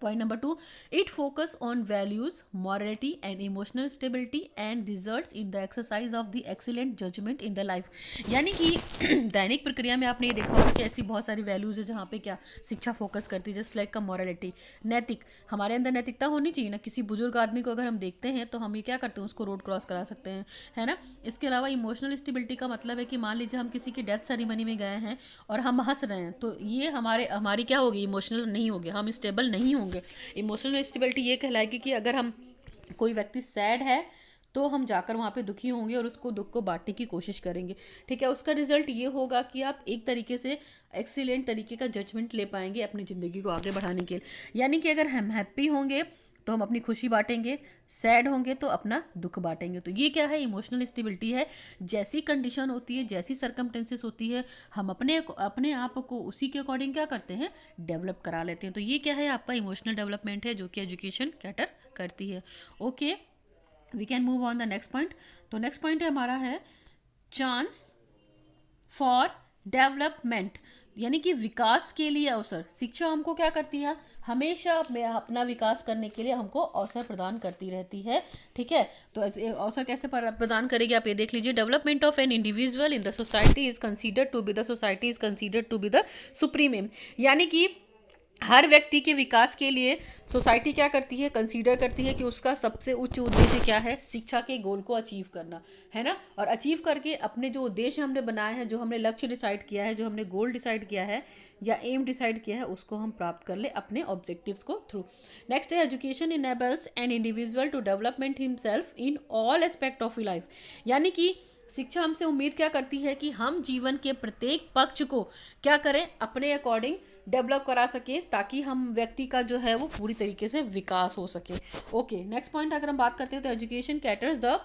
Point number 2, it focus on values, morality and emotional stability and results in the exercise of the excellent judgment in the life. यानी कि दैनिक प्रक्रिया में आपने ये देखा होगा कि ऐसी बहुत सारी वैल्यूज है जहाँ पे क्या शिक्षा फोकस करती है, जस्ट लाइक का मॉरलिटी, नैतिक, हमारे अंदर नैतिकता होनी चाहिए ना। किसी बुजुर्ग आदमी को अगर हम देखते हैं तो हम ये क्या करते हैं, उसको रोड क्रॉस करा सकते हैं, है ना। इसके अलावा इमोशनल स्टेबिलिटी का मतलब है कि मान लीजिए हम किसी की डेथ सेरेमनी में गए हैं और हम हंस रहे हैं, तो ये हमारी क्या होगी, इमोशनल नहीं होगी, हम स्टेबल नहीं होंगे। इमोशनल स्टेबिलिटी ये कहलाएगी कि अगर हम कोई व्यक्ति सैड है तो हम जाकर वहाँ पे दुखी होंगे और उसको दुख को बांटने की कोशिश करेंगे, ठीक है। उसका रिजल्ट ये होगा कि आप एक तरीके से एक्सीलेंट तरीके का जजमेंट ले पाएंगे अपनी ज़िंदगी को आगे बढ़ाने के लिए। यानी कि अगर हम हैप्पी होंगे तो हम अपनी खुशी बांटेंगे, सैड होंगे तो अपना दुख बांटेंगे। तो ये क्या है, इमोशनल स्टेबिलिटी है। जैसी कंडीशन होती है, जैसी सर्कमटेंसेस होती है, हम अपने आप को उसी के अकॉर्डिंग क्या करते हैं, डेवलप करा लेते हैं। तो ये क्या है, आपका इमोशनल डेवलपमेंट है जो कि एजुकेशन कैटर करती है। Okay, we can move on the next point. तो नेक्स्ट पॉइंट है हमारा है चांस फॉर डेवलपमेंट, यानी कि विकास के लिए अवसर। शिक्षा हमको क्या करती है, हमेशा अपना विकास करने के लिए हमको अवसर प्रदान करती रहती है, ठीक है। तो अवसर कैसे प्रदान करेगी, आप ये देख लीजिए। Development of an individual in the society is considered to be the supreme aim, यानी कि हर व्यक्ति के विकास के लिए सोसाइटी क्या करती है, कंसीडर करती है कि उसका सबसे उच्च उद्देश्य क्या है, शिक्षा के गोल को अचीव करना, है ना। और अचीव करके अपने जो उद्देश्य हमने बनाए हैं, जो हमने लक्ष्य डिसाइड किया है, जो हमने गोल डिसाइड किया है या एम डिसाइड किया है, उसको हम प्राप्त कर ले अपने ऑब्जेक्टिव्स को थ्रू। नेक्स्ट है education enables an individual to development himself in all aspect of life, यानी कि शिक्षा हमसे उम्मीद क्या करती है कि हम जीवन के प्रत्येक पक्ष को क्या करें, अपने अकॉर्डिंग डेवलप करा सके, ताकि हम व्यक्ति का जो है वो पूरी तरीके से विकास हो सके। ओके, नेक्स्ट पॉइंट अगर हम बात करते हैं तो education caters the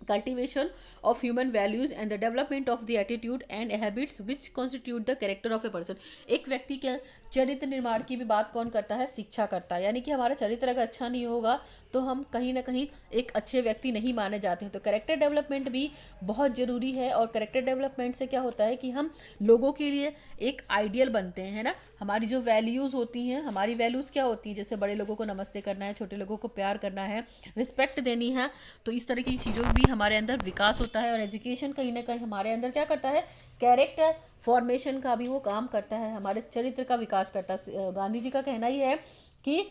cultivation of human values and the development of the attitude and habits which constitute the character of a person। एक व्यक्ति के चरित्र निर्माण की भी बात कौन करता है, शिक्षा करता है। यानी कि हमारा चरित्र अगर अच्छा नहीं होगा तो हम कहीं ना कहीं एक अच्छे व्यक्ति नहीं माने जाते हैं। तो कैरेक्टर डेवलपमेंट भी बहुत ज़रूरी है, और कैरेक्टर डेवलपमेंट से क्या होता है कि हम लोगों के लिए एक आइडियल बनते हैं, है ना। हमारी जो वैल्यूज़ होती हैं, हमारी वैल्यूज़ क्या होती हैं, जैसे बड़े लोगों को नमस्ते करना है, छोटे लोगों को प्यार करना है, रिस्पेक्ट देनी है। तो इस तरह की चीज़ों भी हमारे अंदर विकास होता है। और एजुकेशन कहीं ना कहीं हमारे अंदर क्या करता है, कैरेक्टर फॉर्मेशन का भी वो काम करता है, हमारे चरित्र का विकास करता है। गांधी जी का कहना ही है कि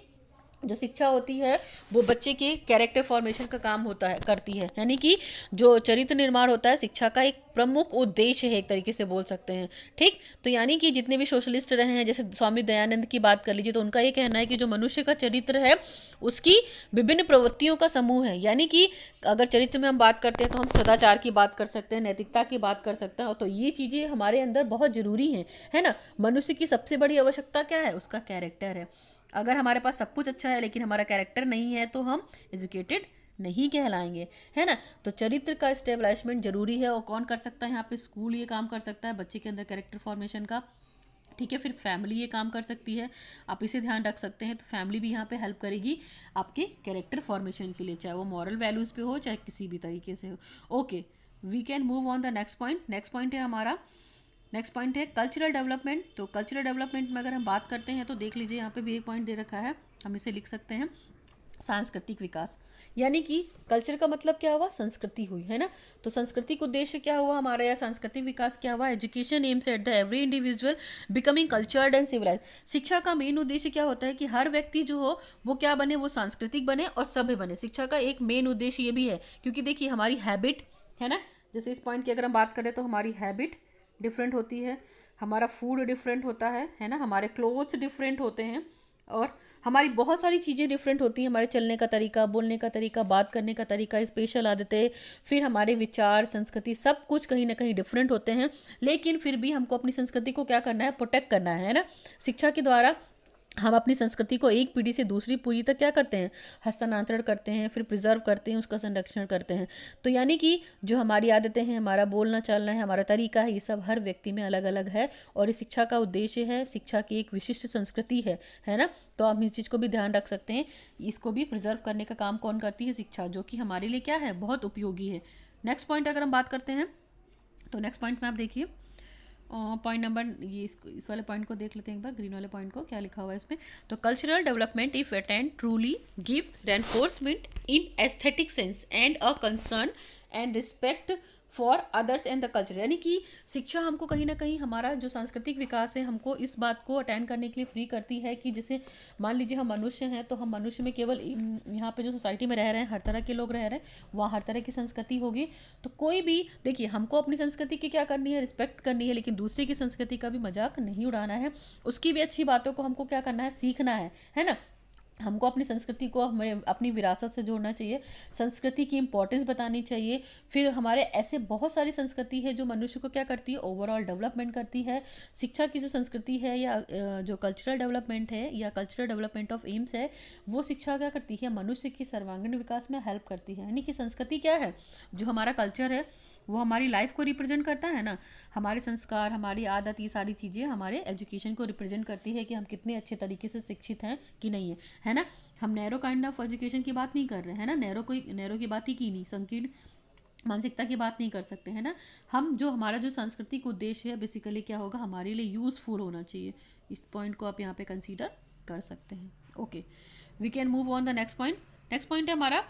जो शिक्षा होती है वो बच्चे के कैरेक्टर फॉर्मेशन का काम होता है, करती है। यानी कि जो चरित्र निर्माण होता है शिक्षा का एक प्रमुख उद्देश्य है, एक तरीके से बोल सकते हैं, ठीक। तो यानी कि जितने भी सोशलिस्ट रहे हैं, जैसे स्वामी दयानंद की बात कर लीजिए, तो उनका ये कहना है कि जो मनुष्य का चरित्र है उसकी विभिन्न प्रवृत्तियों का समूह है। यानी कि अगर चरित्र में हम बात करते हैं तो हम सदाचार की बात कर सकते हैं, नैतिकता की बात कर सकते हैं। तो ये चीज़ें हमारे अंदर बहुत ज़रूरी हैं, है ना। मनुष्य की सबसे बड़ी आवश्यकता क्या है, उसका कैरेक्टर है। अगर हमारे पास सब कुछ अच्छा है लेकिन हमारा कैरेक्टर नहीं है तो हम एजुकेटेड नहीं कहलाएंगे, है ना। तो चरित्र का स्टेबलिशमेंट जरूरी है। और कौन कर सकता है यहाँ पे, स्कूल ये काम कर सकता है बच्चे के अंदर कैरेक्टर फॉर्मेशन का, ठीक है। फिर फैमिली ये काम कर सकती है, आप इसे ध्यान रख सकते हैं। तो फैमिली भी यहाँ पे हेल्प करेगी आपके कैरेक्टर फॉर्मेशन के लिए, चाहे वो मॉरल वैल्यूज़ पे हो, चाहे किसी भी तरीके से हो। Okay, we can move on the next point. Next point है हमारा, नेक्स्ट पॉइंट है कल्चरल डेवलपमेंट। तो कल्चरल डेवलपमेंट में अगर हम बात करते हैं तो देख लीजिए यहाँ पे भी एक पॉइंट दे रखा है, हम इसे लिख सकते हैं सांस्कृतिक विकास। यानी कि कल्चर का मतलब क्या हुआ, संस्कृति हुई, है ना। तो सांस्कृतिक उद्देश्य क्या हुआ हमारा, या सांस्कृतिक विकास क्या हुआ, education aims at the every individual becoming cultured and civilise. शिक्षा का मेन उद्देश्य क्या होता है कि हर व्यक्ति जो हो वो क्या बने, वो सांस्कृतिक बने और सभ्य बने। शिक्षा का एक मेन उद्देश्य ये भी है, क्योंकि देखिए हमारी हैबिट, है ना, जैसे इस पॉइंट की अगर हम बात करें तो हमारी हैबिट डिफरेंट होती है, हमारा फूड डिफरेंट होता है ना, हमारे क्लोथ्स डिफरेंट होते हैं, और हमारी बहुत सारी चीज़ें डिफरेंट होती हैं। हमारे चलने का तरीका, बोलने का तरीका, बात करने का तरीका, स्पेशल आदतें, फिर हमारे विचार, संस्कृति, सब कुछ कहीं ना कहीं डिफरेंट होते हैं। लेकिन फिर भी हमको अपनी संस्कृति को क्या करना है, प्रोटेक्ट करना है ना। शिक्षा के द्वारा हम अपनी संस्कृति को एक पीढ़ी से दूसरी पीढ़ी तक क्या करते हैं, हस्तांतरण करते हैं, फिर प्रिजर्व करते हैं, उसका संरक्षण करते हैं। तो यानी कि जो हमारी आदतें हैं, हमारा बोलना चालना है, हमारा तरीका है, ये सब हर व्यक्ति में अलग अलग है। और इस शिक्षा का उद्देश्य है, शिक्षा की एक विशिष्ट संस्कृति है ना। तो हम इस चीज़ को भी ध्यान रख सकते हैं, इसको भी प्रिजर्व करने का काम कौन करती है, शिक्षा, जो कि हमारे लिए क्या है, बहुत उपयोगी है। नेक्स्ट पॉइंट अगर हम बात करते हैं तो नेक्स्ट पॉइंट में आप देखिए पॉइंट नंबर ये इस वाले पॉइंट को देख लेते हैं एक बार, ग्रीन वाले पॉइंट को क्या लिखा हुआ है इसमें। तो cultural development if attend truly gives reinforcement in aesthetic sense and a concern and respect for others and the culture, यानी कि शिक्षा हमको कहीं ना कहीं हमारा जो सांस्कृतिक विकास है हमको इस बात को अटेंड करने के लिए फ्री करती है कि जैसे मान लीजिए हम मनुष्य हैं तो हम मनुष्य में केवल यहाँ पे जो सोसाइटी में रह रहे हैं हर तरह के लोग रह रहे हैं, वहाँ हर तरह की संस्कृति होगी। तो कोई भी देखिए हमको अपनी संस्कृति की क्या करनी है, रिस्पेक्ट करनी है, लेकिन दूसरे की संस्कृति का भी मजाक नहीं उड़ाना है, उसकी भी अच्छी बातों को हमको क्या करना है, सीखना है ना। हमको अपनी संस्कृति को हमें अपनी विरासत से जोड़ना चाहिए, संस्कृति की इम्पोर्टेंस बतानी चाहिए। फिर हमारे ऐसे बहुत सारी संस्कृति है जो मनुष्य को क्या करती है, ओवरऑल डेवलपमेंट करती है। शिक्षा की जो संस्कृति है या जो कल्चरल डेवलपमेंट है या कल्चरल डेवलपमेंट ऑफ एम्स है, वो शिक्षा क्या करती है, मनुष्य की सर्वांगीण विकास में हेल्प करती है। यानी कि संस्कृति क्या है, जो हमारा कल्चर है वो हमारी लाइफ को रिप्रेजेंट करता है ना, हमारे संस्कार, हमारी आदत, ये सारी चीज़ें हमारे एजुकेशन को रिप्रेजेंट करती है कि हम कितने अच्छे तरीके से शिक्षित हैं कि नहीं है ना। हम नैरो काइंड ऑफ एजुकेशन की बात नहीं कर रहे हैं ना, नैरो की बात ही की नहीं, संकीर्ण मानसिकता की बात नहीं कर सकते हैं ना। हम जो हमारा जो सांस्कृतिक उद्देश्य है बेसिकली क्या होगा, हमारे लिए यूज़फुल होना चाहिए। इस पॉइंट को आप यहाँ पे कंसीडर कर सकते हैं। Okay, we can move on the next point. Next point है हमारा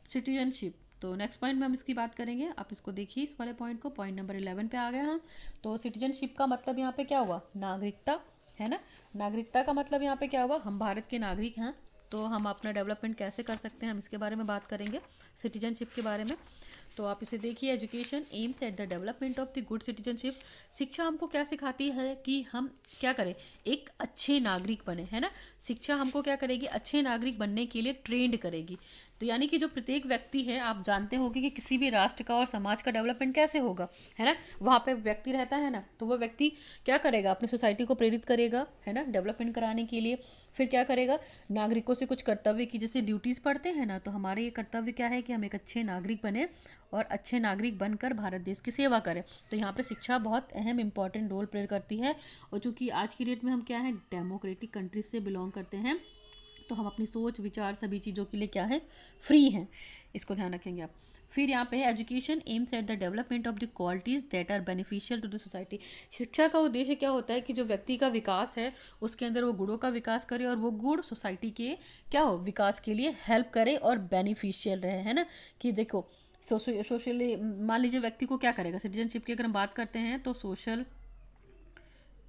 सिटीजनशिप। तो नेक्स्ट पॉइंट में हम इसकी बात करेंगे, आप इसको देखिए इस वाले पॉइंट को, पॉइंट नंबर 11 पे आ गए हम। तो सिटीजनशिप का मतलब यहाँ पे क्या हुआ, नागरिकता, है ना। नागरिकता का मतलब यहाँ पे क्या हुआ, हम भारत के नागरिक हैं, तो हम अपना डेवलपमेंट कैसे कर सकते हैं हम इसके बारे में बात करेंगे, सिटीजनशिप के बारे में। तो आप इसे देखिए, education aims at the development of the good citizenship. शिक्षा हमको क्या सिखाती है कि हम क्या करें, एक अच्छे नागरिक बने, है ना। शिक्षा हमको क्या करेगी, अच्छे नागरिक बनने के लिए ट्रेंड करेगी। तो यानी कि जो प्रत्येक व्यक्ति है, आप जानते होंगे कि किसी भी राष्ट्र का और समाज का डेवलपमेंट कैसे होगा, है ना। वहाँ पे व्यक्ति रहता है ना, तो वो व्यक्ति क्या करेगा, अपनी सोसाइटी को प्रेरित करेगा, है ना, डेवलपमेंट कराने के लिए। फिर क्या करेगा, नागरिकों से कुछ कर्तव्य की जैसे ड्यूटीज़ पढ़ते हैं ना, तो हमारे ये कर्तव्य क्या है कि हम एक अच्छे नागरिक बने और अच्छे नागरिक बनकर भारत देश की सेवा करें। तो यहाँ पे शिक्षा बहुत अहम इंपॉर्टेंट रोल प्ले करती है। और चूँकि आज की डेट में हम क्या है, डेमोक्रेटिक कंट्रीज से बिलोंग करते हैं, तो हम अपनी सोच विचार सभी चीज़ों के लिए क्या है, फ्री हैं, इसको ध्यान रखेंगे आप। फिर यहाँ पे है education aims at the development of the qualities that are beneficial to the society. शिक्षा का उद्देश्य क्या होता है कि जो व्यक्ति का विकास है उसके अंदर वो गुणों का विकास करे और वो गुण सोसाइटी के क्या हो, विकास के लिए हेल्प करे और बेनिफिशियल रहे, है ना। कि देखो सोशली मान लीजिए व्यक्ति को क्या करेगा, सिटीजनशिप की अगर हम बात करते हैं तो सोशल,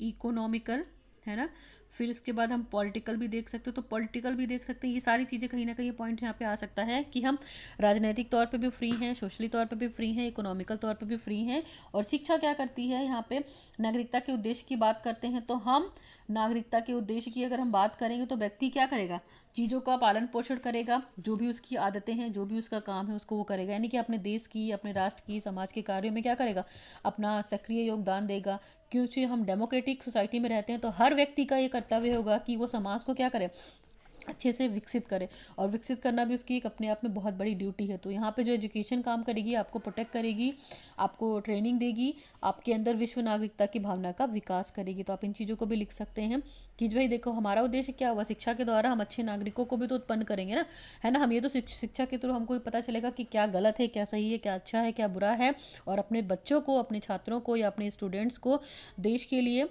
इकोनॉमिकल, है ना। फिर इसके बाद हम पॉलिटिकल भी देख सकते हो, तो पॉलिटिकल भी देख सकते हैं। ये सारी चीज़ें कहीं ना कहीं पॉइंट यहाँ पे आ सकता है कि हम राजनीतिक तौर पे भी फ्री हैं, सोशली तौर पे भी फ्री हैं, इकोनॉमिकल तौर पे भी फ्री हैं। और शिक्षा क्या करती है, यहाँ पे नागरिकता के उद्देश्य की बात करते हैं, तो हम नागरिकता के उद्देश्य की अगर हम बात करेंगे तो व्यक्ति क्या करेगा, चीज़ों का पालन पोषण करेगा, जो भी उसकी आदतें हैं, जो भी उसका काम है उसको वो करेगा। यानी कि अपने देश की, अपने राष्ट्र की, समाज के कार्यों में क्या करेगा, अपना सक्रिय योगदान देगा। क्योंकि हम डेमोक्रेटिक सोसाइटी में रहते हैं तो हर व्यक्ति का ये कर्तव्य होगा कि वो समाज को क्या करे, अच्छे से विकसित करे। और विकसित करना भी उसकी एक अपने आप में बहुत बड़ी ड्यूटी है। तो यहाँ पे जो एजुकेशन काम करेगी, आपको प्रोटेक्ट करेगी, आपको ट्रेनिंग देगी, आपके अंदर विश्व नागरिकता की भावना का विकास करेगी। तो आप इन चीज़ों को भी लिख सकते हैं कि भाई देखो हमारा उद्देश्य क्या हुआ, शिक्षा के द्वारा हम अच्छे नागरिकों को भी तो उत्पन्न करेंगे ना, है ना। हम ये तो शिक्षा के थ्रू हमको पता चलेगा कि क्या गलत है, क्या सही है, क्या अच्छा है, क्या बुरा है। और अपने बच्चों को, अपने छात्रों को या अपने स्टूडेंट्स को देश के लिए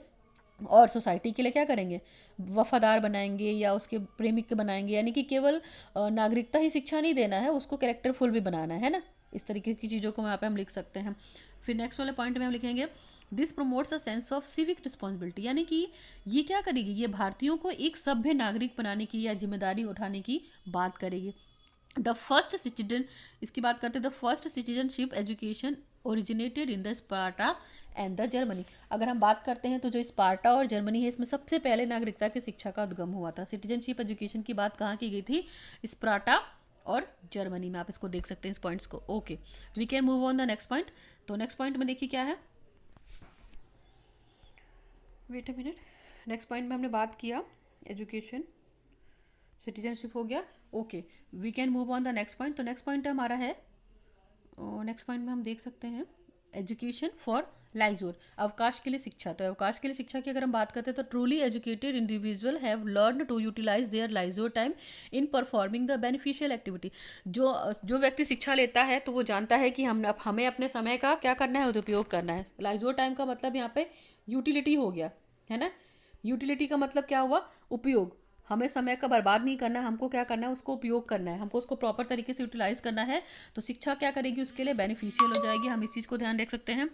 और सोसाइटी के लिए क्या करेंगे, वफादार बनाएंगे या उसके प्रेमिक बनाएंगे। यानी कि केवल नागरिकता ही शिक्षा नहीं देना है, उसको कैरेक्टरफुल भी बनाना है ना। इस तरीके की चीज़ों को यहाँ पे हम लिख सकते हैं। फिर नेक्स्ट वाले पॉइंट में हम लिखेंगे this promotes a sense of civic responsibility. यानी कि ये क्या करेगी, ये भारतीयों को एक सभ्य नागरिक बनाने की या जिम्मेदारी उठाने की बात करेगी। द फर्स्ट सिटीजन, इसकी बात करते हैं, the first citizenship education originated in the Sparta and the Germany. अगर हम बात करते हैं तो जो स्पार्टा और जर्मनी है, इसमें सबसे पहले नागरिकता की शिक्षा का उद्गम हुआ था। सिटीजनशिप एजुकेशन की बात कहाँ की गई थी, स्पार्टा और जर्मनी में। आप इसको देख सकते हैं इस पॉइंट्स को। Okay, we can move on the next point. तो नेक्स्ट पॉइंट में देखिए क्या है, wait a minute. Next point में हमने बात किया एजुकेशन, सिटीजनशिप हो गया। Okay, we can move on the next point. तो नेक्स्ट पॉइंट हमारा है, नेक्स्ट पॉइंट में हम देख सकते हैं एजुकेशन फॉर लाइजोर, अवकाश के लिए शिक्षा। तो अवकाश के लिए शिक्षा की अगर हम बात करते हैं तो truly educated individual have learn to utilize their leisure time in performing the beneficial activity. जो व्यक्ति शिक्षा लेता है तो वो जानता है कि हमें अपने समय का क्या करना है, उपयोग करना है। लाइजोर टाइम का मतलब यहाँ पे यूटिलिटी हो गया, है ना। यूटिलिटी का मतलब क्या हुआ, उपयोग। हमें समय का बर्बाद नहीं करना है, हमको क्या करना है, उसको उपयोग करना है, हमको उसको प्रॉपर तरीके से यूटिलाइज करना है। तो शिक्षा क्या करेगी, उसके लिए बेनिफिशियल हो जाएगी। हम इस चीज़ को ध्यान रख सकते हैं।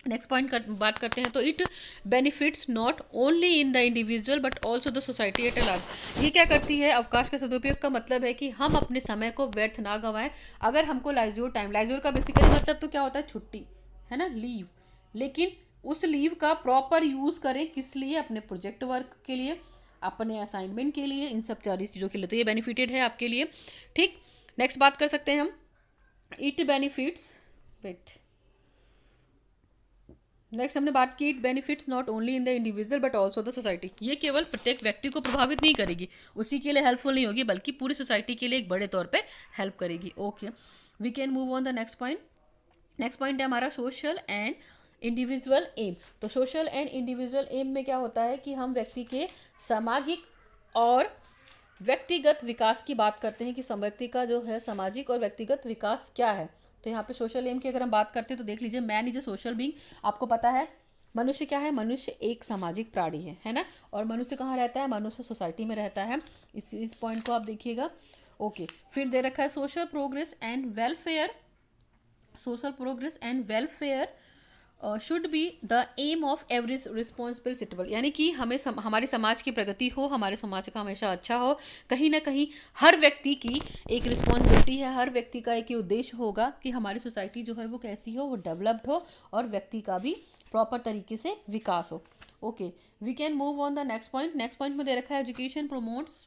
नेक्स्ट पॉइंट बात करते हैं तो it benefits not only in the individual but also the society at a large. ये क्या करती है, अवकाश का सदुपयोग का मतलब है कि हम अपने समय को व्यर्थ ना गंवाएं। अगर हमको लाइजोर का बेसिकली मतलब तो क्या होता है, छुट्टी, है ना, लीव। लेकिन उस लीव का प्रॉपर यूज़ करें, किस लिए, अपने प्रोजेक्ट वर्क के लिए, अपने असाइनमेंट के लिए, इन सब सारी चीज़ों के लिए। तो ये बेनिफिटेड है आपके लिए, ठीक। नेक्स्ट बात कर सकते हैं हम, इट बेनिफिट्स वेट नेक्स्ट हमने बात की, it benefits not only in the individual but also the society. ये केवल प्रत्येक व्यक्ति को प्रभावित नहीं करेगी, उसी के लिए हेल्पफुल नहीं होगी, बल्कि पूरी सोसाइटी के लिए एक बड़े तौर पे हेल्प करेगी। Okay, we can move on the next point. Next point है हमारा सोशल एंड इंडिविजुअल एम। तो सोशल एंड इंडिविजुअल एम में क्या होता है कि हम व्यक्ति के सामाजिक और व्यक्तिगत विकास की बात करते हैं कि व्यक्ति का जो है सामाजिक और व्यक्तिगत विकास क्या है। तो यहाँ पे सोशल एम की अगर हम बात करते हैं तो देख लीजिए, man is a social being. आपको पता है मनुष्य क्या है, मनुष्य एक सामाजिक प्राणी है ना। और मनुष्य कहाँ रहता है, मनुष्य सोसाइटी में रहता है। इस पॉइंट को आप देखिएगा। ओके, फिर दे रखा है social progress and welfare. Social progress and welfare should be the aim of every responsible citizen. यानी कि हमारे समाज की प्रगति हो, हमारे समाज का हमेशा अच्छा हो। कहीं ना कहीं हर व्यक्ति की एक रिस्पॉन्सिबिलिटी है, हर व्यक्ति का एक ही उद्देश्य होगा कि हमारी सोसाइटी जो है वो कैसी हो, वो डेवलप्ड हो और व्यक्ति का भी प्रॉपर तरीके से विकास हो। Okay, we can move on the next point. Next point में दे रखा है, education promotes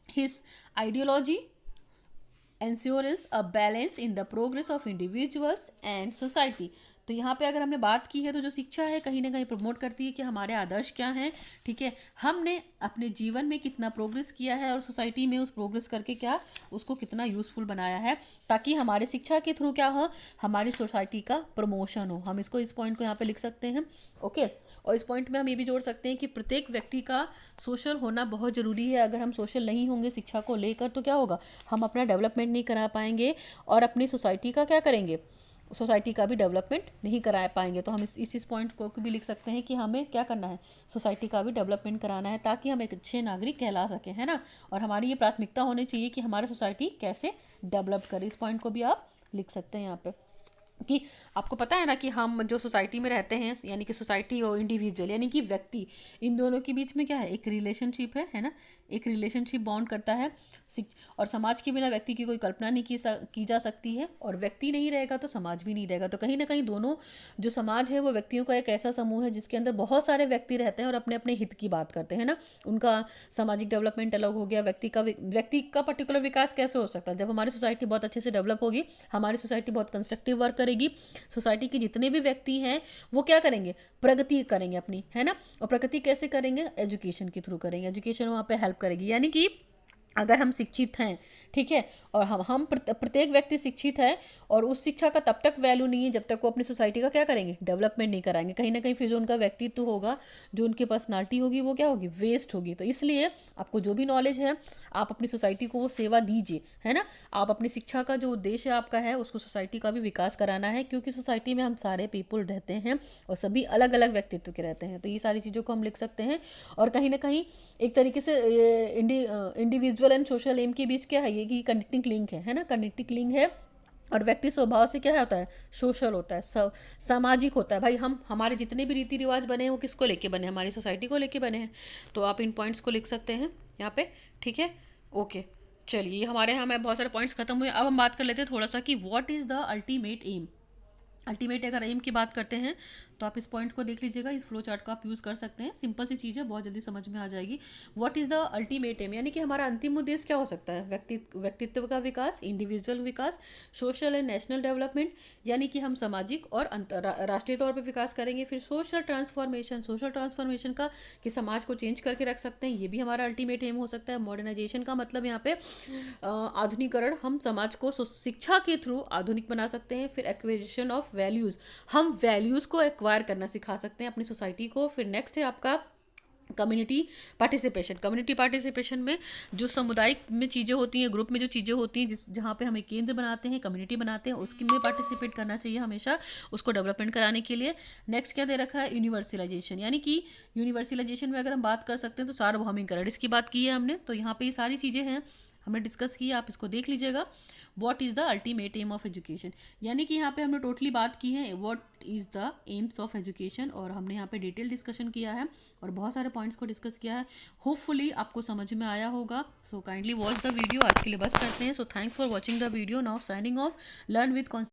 his ideology ensures a balance in the progress of individuals and society। तो यहाँ पे अगर हमने बात की है तो जो शिक्षा है कहीं ना कहीं प्रमोट करती है कि हमारे आदर्श क्या हैं, ठीक है, हमने अपने जीवन में कितना प्रोग्रेस किया है और सोसाइटी में उस प्रोग्रेस करके क्या उसको कितना यूजफुल बनाया है, ताकि हमारे शिक्षा के थ्रू क्या हो, हमारी सोसाइटी का प्रमोशन हो। हम इस पॉइंट को यहाँ पे लिख सकते हैं। ओके, और इस पॉइंट में हम ये भी जोड़ सकते हैं कि प्रत्येक व्यक्ति का सोशल होना बहुत ज़रूरी है। अगर हम सोशल नहीं होंगे शिक्षा को लेकर तो क्या होगा, हम अपना डेवलपमेंट नहीं करा पाएंगे और अपनी सोसाइटी का क्या करेंगे, सोसाइटी का भी डेवलपमेंट नहीं करा पाएंगे। तो हम इस पॉइंट को भी लिख सकते हैं कि हमें क्या करना है, सोसाइटी का भी डेवलपमेंट कराना है, ताकि हम एक अच्छे नागरिक कहला सकें, है ना। और हमारी ये प्राथमिकता होनी चाहिए कि हमारा सोसाइटी कैसे डेवलप करे। इस पॉइंट को भी आप लिख सकते हैं यहाँ पे कि आपको पता है ना कि हम जो सोसाइटी में रहते हैं, यानी कि सोसाइटी और इंडिविजुअल यानी कि व्यक्ति, इन दोनों के बीच में क्या है, एक रिलेशनशिप है ना, एक रिलेशनशिप बॉन्ड करता है। और समाज के बिना व्यक्ति की कोई कल्पना नहीं की जा सकती है, और व्यक्ति नहीं रहेगा तो समाज भी नहीं रहेगा। तो कहीं ना कहीं दोनों, जो समाज है वो व्यक्तियों का एक ऐसा समूह है जिसके अंदर बहुत सारे व्यक्ति रहते हैं और अपने अपने हित की बात करते हैं ना। उनका सामाजिक डेवलपमेंट अलग हो गया, व्यक्ति का पर्टिकुलर विकास कैसे हो सकता है, जब हमारी सोसाइटी बहुत अच्छे से डेवलप होगी, हमारी सोसाइटी बहुत कंस्ट्रक्टिव वर्क करेगी, सोसाइटी के जितने भी व्यक्ति हैं वो क्या करेंगे, प्रगति करेंगे अपनी, है ना। और प्रगति कैसे करेंगे, एजुकेशन के थ्रू करेंगे। एजुकेशन वहाँ पे हेल्प करेगी, यानी कि अगर हम शिक्षित हैं, ठीक है, और हम प्रत्येक व्यक्ति शिक्षित है, और उस शिक्षा का तब तक वैल्यू नहीं है जब तक वो अपनी सोसाइटी का क्या करेंगे, डेवलपमेंट नहीं कराएंगे। कहीं ना कहीं फिर जो उनका व्यक्तित्व होगा, जो उनकी पर्सनालिटी होगी, वो क्या होगी, वेस्ट होगी। तो इसलिए आपको जो भी नॉलेज है आप अपनी सोसाइटी को वो सेवा दीजिए, है ना। आप अपनी शिक्षा का जो उद्देश्य आपका है उसको सोसाइटी का भी विकास कराना है, क्योंकि सोसाइटी में हम सारे पीपल रहते हैं और सभी अलग अलग व्यक्तित्व के रहते हैं। तो ये सारी चीज़ों को हम लिख सकते हैं। और कहीं ना कहीं एक तरीके से इंडिविजुअल एंड सोशल एम के बीच क्या है, ये कि कनेक्टिंग लिंक है ना, कनेक्टिंग लिंक है। और व्यक्ति स्वभाव से क्या होता है, सोशल होता है, सामाजिक होता है। भाई हमारे जितने भी रीति रिवाज बने हैं वो किसको लेके बने, हमारी सोसाइटी को लेके बने हैं। तो आप इन पॉइंट्स को लिख सकते हैं यहाँ पे, ठीक है। ओके, चलिए हमारे यहाँ में बहुत सारे पॉइंट्स खत्म हुए। अब हम बात कर लेते हैं थोड़ा सा कि what is the ultimate aim. Ultimate अगर एम की बात करते हैं तो आप इस पॉइंट को देख लीजिएगा, इस फ्लो चार्ट को आप यूज़ कर सकते हैं। सिंपल सी चीज़ है, बहुत जल्दी समझ में आ जाएगी। What is the ultimate aim, यानी कि हमारा अंतिम उद्देश्य क्या हो सकता है, व्यक्तित्व का विकास, इंडिविजुअल विकास, सोशल एंड नेशनल डेवलपमेंट, यानी कि हम सामाजिक और राष्ट्रीय तौर पर विकास करेंगे। फिर सोशल ट्रांसफॉर्मेशन का कि समाज को चेंज करके रख सकते हैं, ये भी हमारा अल्टीमेट एम हो सकता है। मॉडर्नाइजेशन का मतलब यहाँ पे आधुनिकरण, हम समाज को शिक्षा के थ्रू आधुनिक बना सकते हैं। फिर एक्विजिशन ऑफ वैल्यूज़, हम वैल्यूज़ को एक्वायर करना सिखा सकते हैं अपनी सोसाइटी को। फिर नेक्स्ट है आपका कम्युनिटी पार्टिसिपेशन। कम्युनिटी पार्टिसिपेशन में जो सामुदायिक में चीज़ें होती हैं, ग्रुप में जो चीज़ें होती हैं, जहाँ पे हमें केंद्र बनाते हैं, कम्युनिटी बनाते हैं, उसकी में पार्टिसिपेट करना चाहिए हमेशा, उसको डेवलपमेंट कराने के लिए। नेक्स्ट क्या दे रखा है, यूनिवर्सलाइजेशन, यानी कि यूनिवर्सलाइजेशन में अगर हम बात कर सकते हैं तो सार्वभौमिकरण, इसकी बात की है हमने। तो यहाँ पे ये सारी चीज़ें हैं हमने डिस्कस की है, आप इसको देख लीजिएगा। What is the ultimate aim of education, यानी कि यहाँ पे हमने टोटली बात की है what is the aims of education, और हमने यहाँ पे डिटेल डिस्कशन किया है और बहुत सारे पॉइंट्स को डिस्कस किया है। होपफुली आपको समझ में आया होगा। So kindly watch the video. आज के लिए बस करते हैं। So thanks for watching the video. Now signing off. Learn with